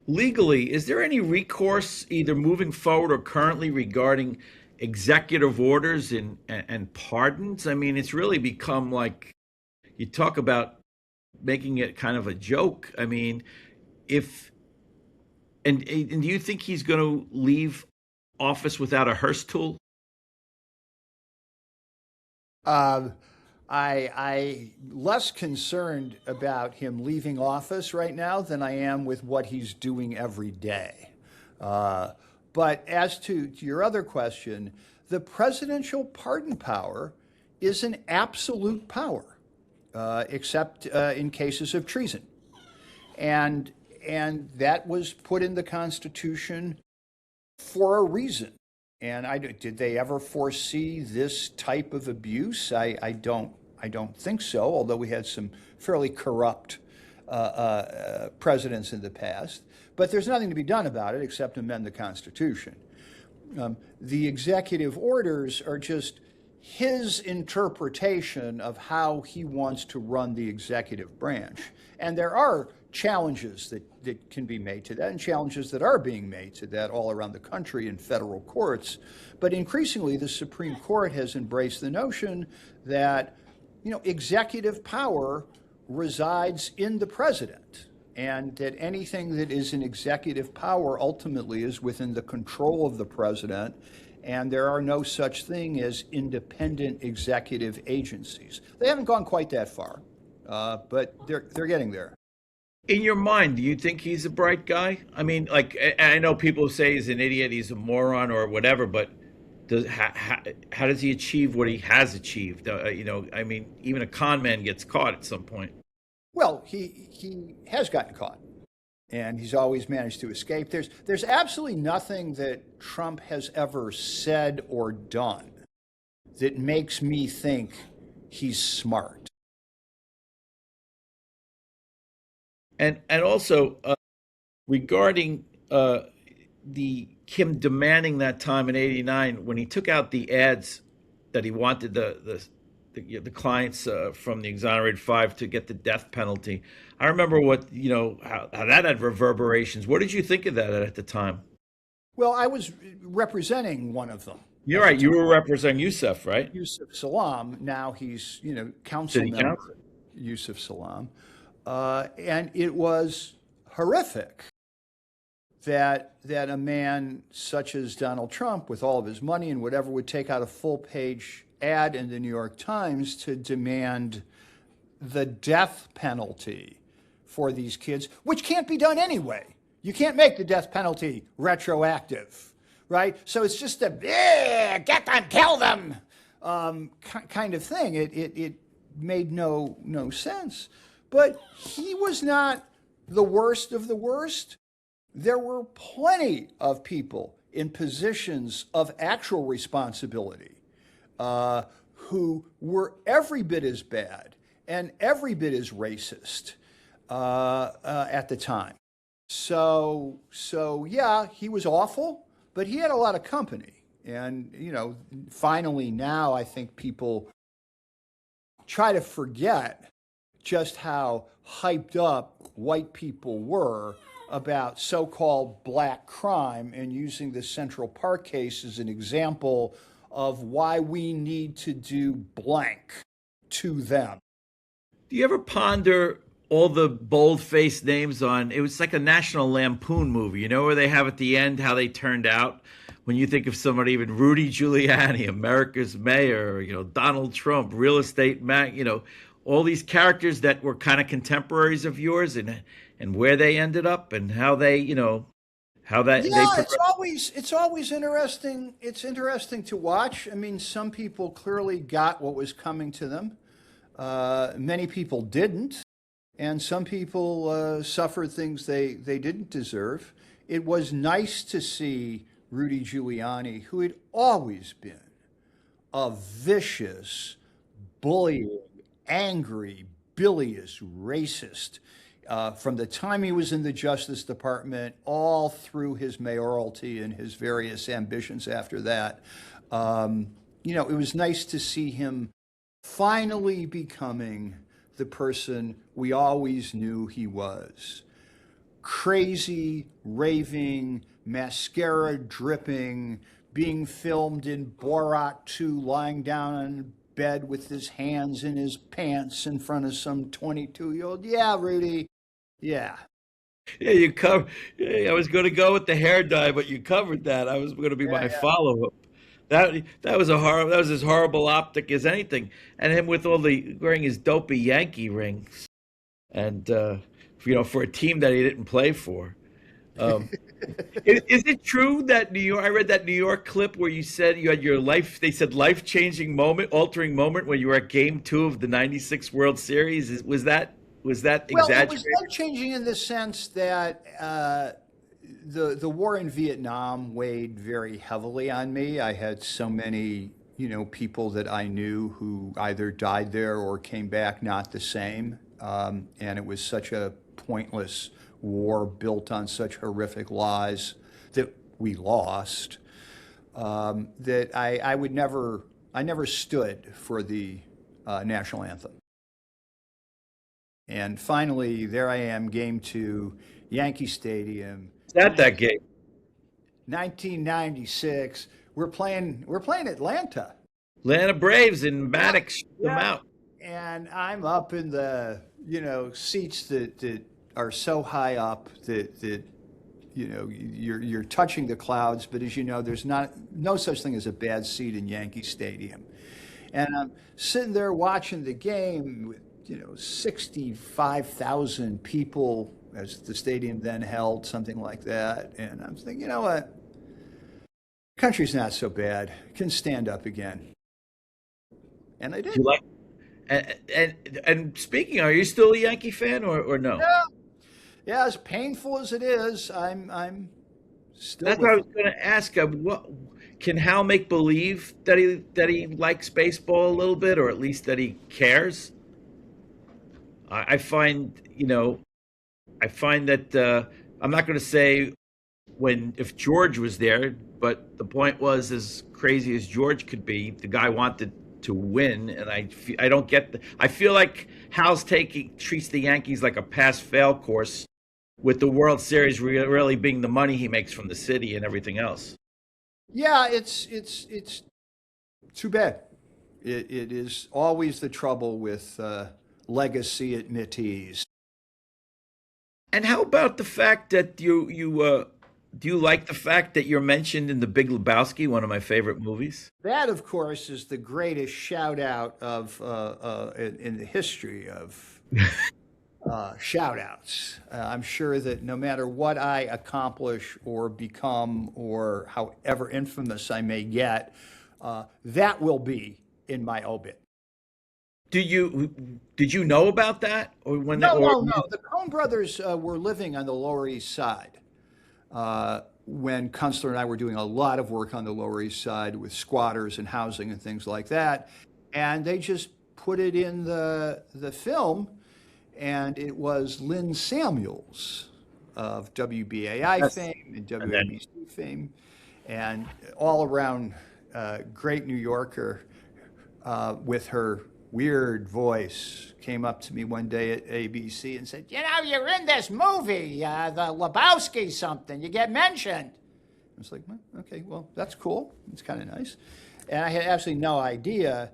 Legally, is there any recourse either moving forward or currently regarding executive orders and pardons? I mean, it's really become like, you talk about making it kind of a joke. I mean, if and do you think he's going to leave office without a Hearst tool? Uh, I less concerned about him leaving office right now than I am with what he's doing every day. Uh, but as to your other question, the presidential pardon power is an absolute power, except in cases of treason. And and that was put in the Constitution for a reason. And did they ever foresee this type of abuse? I don't think so. Although we had some fairly corrupt presidents in the past, but there's nothing to be done about it except amend the Constitution. The executive orders are just his interpretation of how he wants to run the executive branch. And there are challenges that can be made to that, and challenges that are being made to that all around the country in federal courts. But increasingly, the Supreme Court has embraced the notion that, executive power resides in the president, and that anything that is an executive power ultimately is within the control of the president, and there are no such thing as independent executive agencies. They haven't gone quite that far, but they're getting there. In your mind, do you think he's a bright guy? I mean, like, I know people say he's an idiot, he's a moron, or whatever, but how does he achieve what he has achieved? I mean, even a con man gets caught at some point. Well, he has gotten caught, and he's always managed to escape. There's absolutely nothing that Trump has ever said or done that makes me think he's smart. And also regarding the him demanding that time in '89 when he took out the ads that he wanted the clients from the exonerated five to get the death penalty. I remember how that had reverberations. What did you think of that at the time? Well, I was representing one of them. You're right. You were representing Youssef, right? Yusuf Salam. Now he's, council City member council. Yusuf Salam. And it was horrific that a man such as Donald Trump, with all of his money and whatever, would take out a full-page ad in the New York Times to demand the death penalty for these kids, which can't be done anyway. You can't make the death penalty retroactive, right? So it's just get them, kill them kind of thing. It made no sense. But he was not the worst of the worst. There were plenty of people in positions of actual responsibility who were every bit as bad and every bit as racist at the time. So yeah, he was awful, but he had a lot of company. And, finally now I think people try to forget just how hyped up white people were about so-called black crime, and using the Central Park case as an example of why we need to do blank to them. Do you ever ponder all the bold-faced names on, it was like a National Lampoon movie, where they have at the end how they turned out? When you think of somebody, even Rudy Giuliani, America's mayor, Donald Trump, real estate man, all these characters that were kind of contemporaries of yours, and where they ended up and how they, how that it's always interesting. It's interesting to watch. I mean, some people clearly got what was coming to them. Many people didn't, and some people suffered things they didn't deserve. It was nice to see Rudy Giuliani, who had always been a vicious, bullying, angry, bilious racist from the time he was in the Justice Department all through his mayoralty and his various ambitions after that. It was nice to see him finally becoming the person we always knew he was. Crazy, raving, mascara dripping, being filmed in Borat 2, lying down on bed with his hands in his pants in front of some 22-year-old. Yeah, Rudy. Yeah. Yeah, you cover. Yeah, I was going to go with the hair dye, but you covered that. I was going to be Yeah, my yeah. follow-up. That was a horrible. That was as horrible optic as anything. And him with all the wearing his dopey Yankee rings, and for a team that he didn't play for. Um, is it true that New York? I read that New York clip where you said you had your life. They said life-changing moment, altering moment when you were at Game 2 of the '96 World Series. Was that Well, it was exaggerated? life changing in the sense that the war in Vietnam weighed very heavily on me. I had so many, people that I knew who either died there or came back not the same. And it was such a pointless war built on such horrific lies that we lost, that I never stood for the national anthem. And finally, there I am, game two, Yankee Stadium, That game. 1996. We're playing Atlanta. Atlanta Braves and Yeah, Maddox shut them yeah. out. And I'm up in the, seats that are so high up that you're touching the clouds. But as you know, there's no such thing as a bad seat in Yankee Stadium. And I'm sitting there watching the game with 65,000 people, as the stadium then held, something like that. And I'm thinking, you know what? Country's not so bad. Can stand up again. And I Do you did. like and speaking, are you still a Yankee fan or no? Yeah. Yeah, as painful as it is, I'm still That's what I with was it. going to ask. What can Hal make believe that he likes baseball a little bit, or at least that he cares? I find I find that I'm not going to say if George was there, but the point was, as crazy as George could be, the guy wanted to win, and I don't get I feel like Hal's treats the Yankees like a pass fail course, with the World Series really being the money he makes from the city and everything else. Yeah, it's too bad. It is always the trouble with legacy admittees. And how about the fact that you do you like the fact that you're mentioned in The Big Lebowski, one of my favorite movies? That, of course, is the greatest shout out in the history of shout outs. I'm sure that no matter what I accomplish or become or however infamous I may get, that will be in my obit. Did you know about that, or when No, or no, no. The Coen brothers were living on the Lower East Side when Kunstler and I were doing a lot of work on the Lower East Side with squatters and housing and things like that. And they just put it in the film, and it was Lynn Samuels of WBAI yes, fame and and then WABC fame, and all around great New Yorker with her weird voice, came up to me one day at ABC and said, you're in this movie, the Lebowski something. You get mentioned. I was like, well, okay, well, that's cool. It's kind of nice. And I had absolutely no idea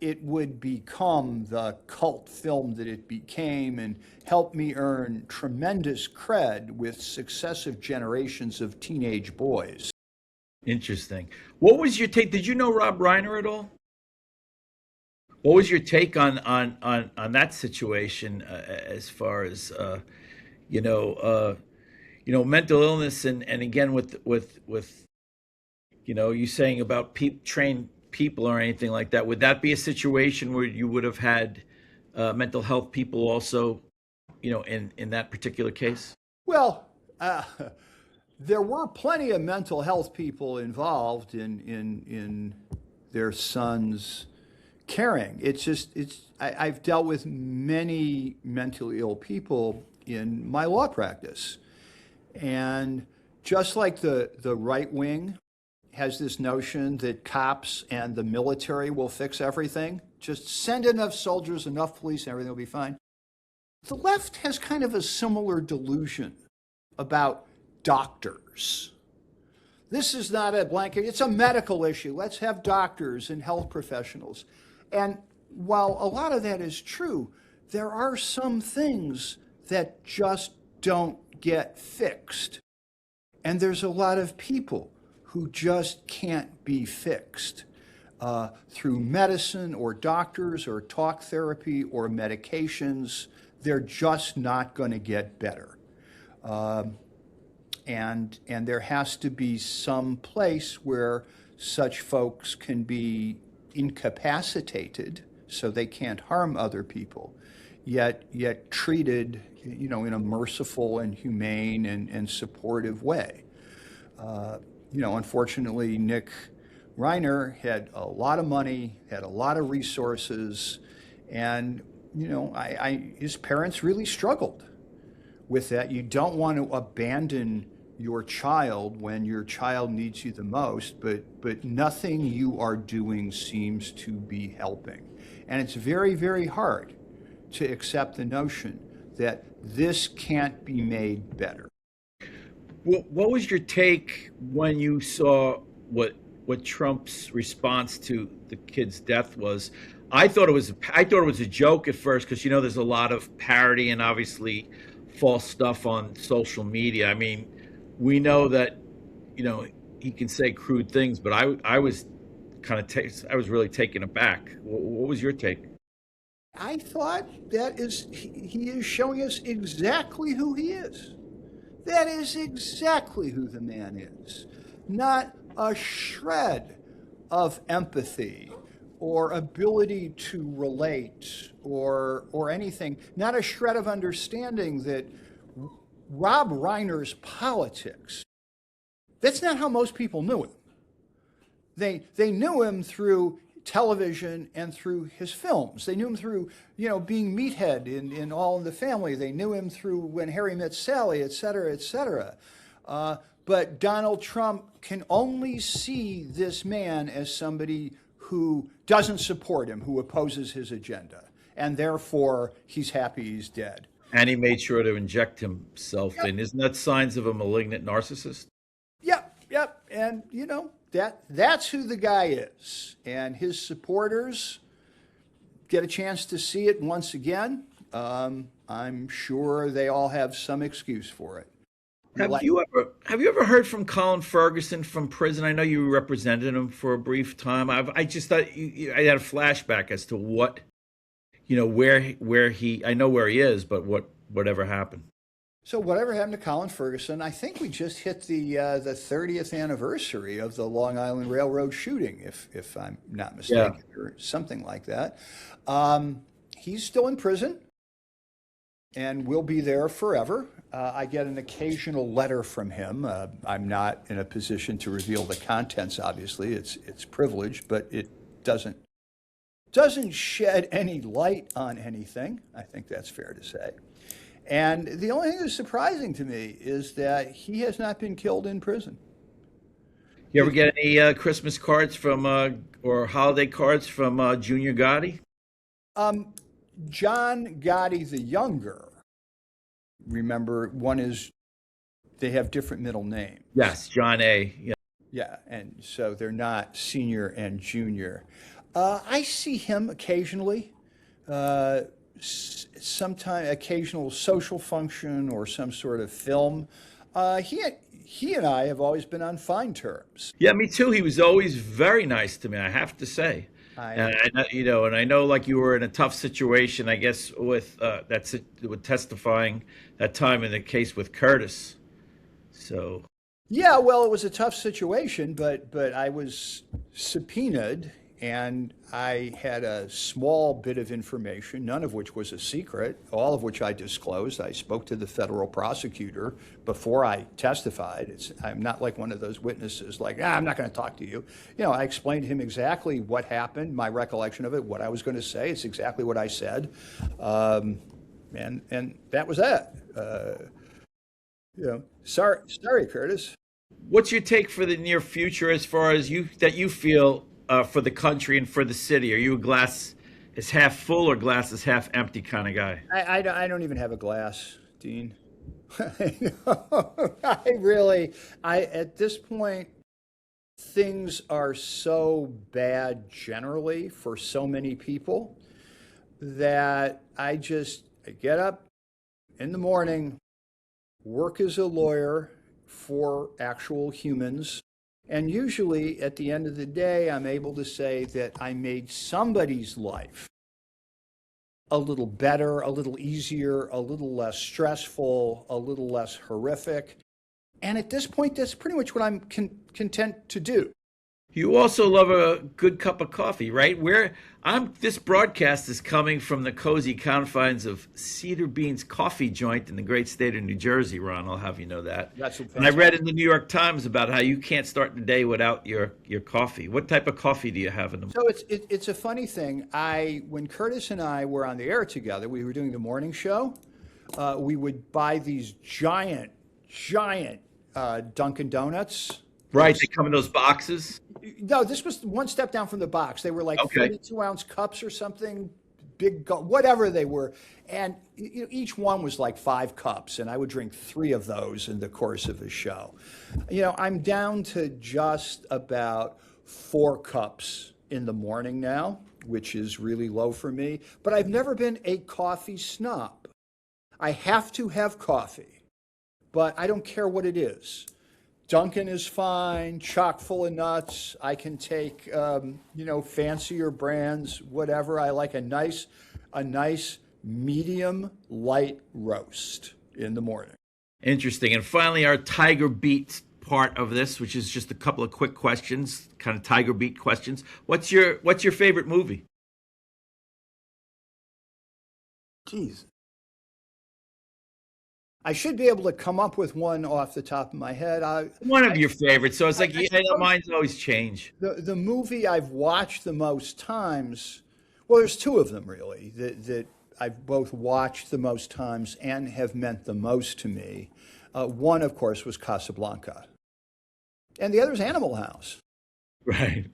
it would become the cult film that it became and help me earn tremendous cred with successive generations of teenage boys. interesting. What was your take? Did you know Rob Reiner at all? What was your take on that situation, as far as you know uh, mental illness, and again with you saying about trained people or anything like that? Would that be a situation where you would have had mental health people also, in that particular case? Well, there were plenty of mental health people involved in their son's caring. I've dealt with many mentally ill people in my law practice, and just like the right wing has this notion that cops and the military will fix everything, just send enough soldiers, enough police, and everything will be fine. The left has kind of a similar delusion about doctors. This is not a blanket, it's a medical issue. Let's have doctors and health professionals. And while a lot of that is true, there are some things that just don't get fixed. And there's a lot of people who just can't be fixed through medicine or doctors or talk therapy or medications. They're just not going to get better. And there has to be some place where such folks can be incapacitated so they can't harm other people, yet treated, in a merciful and humane and supportive way. Unfortunately, Nick Reiner had a lot of money, had a lot of resources, and his parents really struggled with that. You don't want to abandon your child when your child needs you the most, but nothing you are doing seems to be helping. And it's very, very hard to accept the notion that this can't be made better. What was your take when you saw what Trump's response to the kid's death was? I thought it was a joke at first, because there's a lot of parody and obviously false stuff on social media. I mean, we know that he can say crude things, but I was I was really taken aback. What was your take? I thought he is showing us exactly who he is. That is exactly who the man is. Not a shred of empathy or ability to relate or anything. Not a shred of understanding that Rob Reiner's politics, that's not how most people knew him. They knew him through television and through his films. They knew him through, being Meathead in All in the Family. They knew him through When Harry Met Sally, et cetera, et cetera. But Donald Trump can only see this man as somebody who doesn't support him, who opposes his agenda. And therefore, he's happy he's dead. And he made sure to inject himself in. Isn't that signs of a malignant narcissist? Yep. And, that's who the guy is. And his supporters get a chance to see it once again. I'm sure they all have some excuse for it. Have you ever heard from Colin Ferguson from prison? I know you represented him for a brief time. I just thought I had a flashback as to what, where he. I know where he is, but whatever happened. So whatever happened to Colin Ferguson? I think we just hit the 30th anniversary of the Long Island Railroad shooting, if I'm not mistaken, or something like that. He's still in prison and will be there forever. I get an occasional letter from him. I'm not in a position to reveal the contents, obviously. It's privileged, but it doesn't shed any light on anything. I think that's fair to say. And the only thing that's surprising to me is that he has not been killed in prison. You ever get any Christmas cards from or holiday cards from Junior Gotti? John Gotti the Younger. Remember, they have different middle names. Yes, John A. Yeah, and so they're not senior and junior. I see him occasionally. Sometime occasional social function or some sort of film. He and I have always been on fine terms. Yeah, me too. He was always very nice to me, I have to say. And I know, like, you were in a tough situation, I guess, with with testifying that time in the case with Curtis. So. Yeah, well, it was a tough situation, but I was subpoenaed. And I had a small bit of information, none of which was a secret, all of which I disclosed. I spoke to the federal prosecutor before I testified. I'm not like one of those witnesses like, I'm not going to talk to you. I explained to him exactly what happened, my recollection of it, what I was going to say. It's exactly what I said. And that was that. Sorry, Curtis. What's your take for the near future as far as you feel for the country and for the city? Are you a glass is half full or glass is half empty kind of guy? I don't even have a glass, Dean. At this point, things are so bad generally for so many people that I get up in the morning, work as a lawyer for actual humans. And usually at the end of the day, I'm able to say that I made somebody's life a little better, a little easier, a little less stressful, a little less horrific. And at this point, that's pretty much what I'm content to do. You also love a good cup of coffee, right? This broadcast is coming from the cozy confines of Cedar Bean's coffee joint in the great state of New Jersey, Ron. I'll have you know that. That's and I read in the New York Times about how you can't start the day without your coffee. What type of coffee do you have in the morning? So it's a funny thing. When Curtis and I were on the air together, we were doing the morning show. We would buy these giant Dunkin' Donuts. Right, they come in those boxes. No, this was one step down from the box. They were like 32-ounce cups or something, whatever they were. And each one was like 5 cups, and I would drink 3 of those in the course of a show. I'm down to just about 4 cups in the morning now, which is really low for me. But I've never been a coffee snob. I have to have coffee, but I don't care what it is. Dunkin' is fine, chock full of nuts. I can take, fancier brands, whatever. I like a nice medium light roast in the morning. Interesting. And finally, our Tiger Beat part of this, which is just a couple of quick questions, kind of Tiger Beat questions. What's your favorite movie? Jeez. I should be able to come up with one off the top of my head. One of your favorites. So it's like, mine's always change. The movie I've watched the most times, well, there's 2 of them really that I've both watched the most times and have meant the most to me. One, of course, was Casablanca. And the other is Animal House. Right.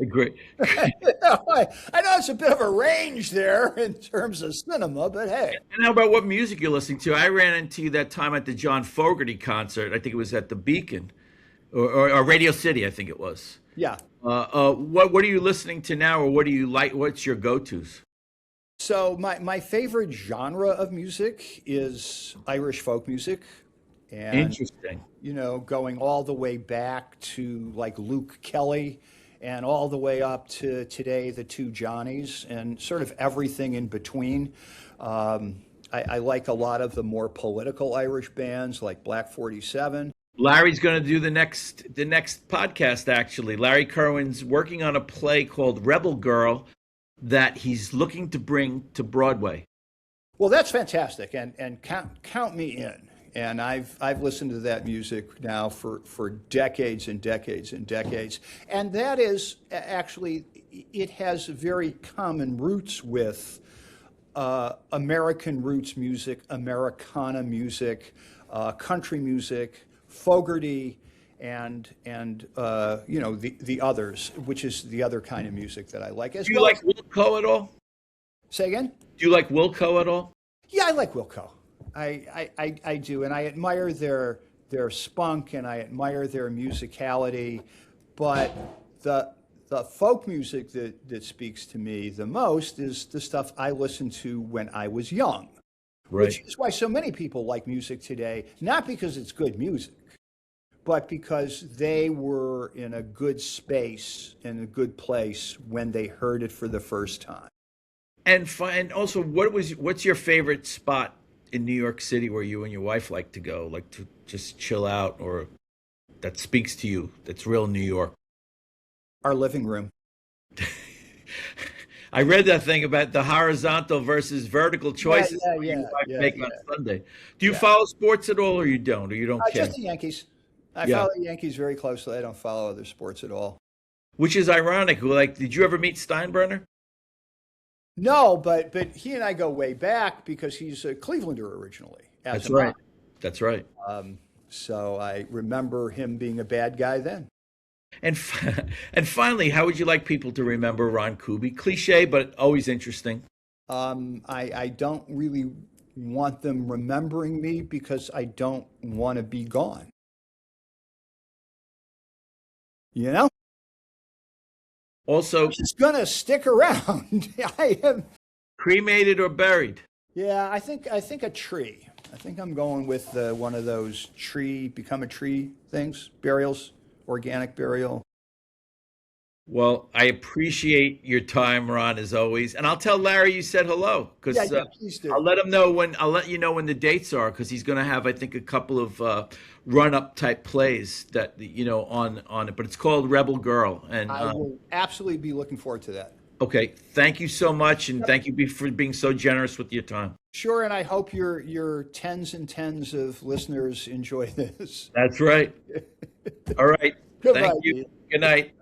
Agree. I know it's a bit of a range there in terms of cinema, but hey. And how about what music you're listening to? I ran into you that time at the John Fogerty concert. I think it was at the Beacon or Radio City, I think it was. Yeah. What are you listening to now, or what do you like? What's your go-tos? So my favorite genre of music is Irish folk music. And, interesting. Going all the way back to like Luke Kelly, and all the way up to today, the 2 Johnnies, and sort of everything in between. I like a lot of the more political Irish bands like Black 47. Larry's going to do the next podcast, actually. Larry Kerwin's working on a play called Rebel Girl that he's looking to bring to Broadway. Well, that's fantastic, and count me in. And I've listened to that music now for decades and decades and decades. And that is actually, it has very common roots with American roots music, Americana music, country music, Fogerty, and the others, which is the other kind of music that I like. Do you like Wilco at all? Say again? Do you like Wilco at all? Yeah, I like Wilco. I do, and I admire their spunk, and I admire their musicality, but the folk music that speaks to me the most is the stuff I listened to when I was young, right. Which is why so many people like music today, not because it's good music, but because they were in a good space, in a good place when they heard it for the first time. And also, what's your favorite spot in New York City where you and your wife like to go, like to just chill out, or that speaks to you, that's real New York? Our living room. I read that thing about the horizontal versus vertical choices you make on Sunday. Do you follow sports at all, or you don't care? Just the Yankees. I follow the Yankees very closely. I don't follow other sports at all. Which is ironic. Like, did you ever meet Steinbrenner? No, but he and I go way back because he's a Clevelander originally. That's right. That's right. So I remember him being a bad guy then. And finally, how would you like people to remember Ron Kuby? Cliche, but always interesting. I don't really want them remembering me because I don't want to be gone. Also, Just gonna stick around. I am. cremated or buried? Yeah, I think a tree. I think I'm going with one of those become a tree things, burials, organic burial. Well, I appreciate your time, Ron, as always. And I'll tell Larry you said hello Yeah, because yeah, please do. I'll let you know when the dates are because he's going to have, I think, a couple of run-up type plays that, on it. But it's called Rebel Girl. And I will absolutely be looking forward to that. okay, thank you so much. And thank you for being so generous with your time. Sure, and I hope your tens and tens of listeners enjoy this. That's right. All right. Goodbye, Thank you. Dean. Good night.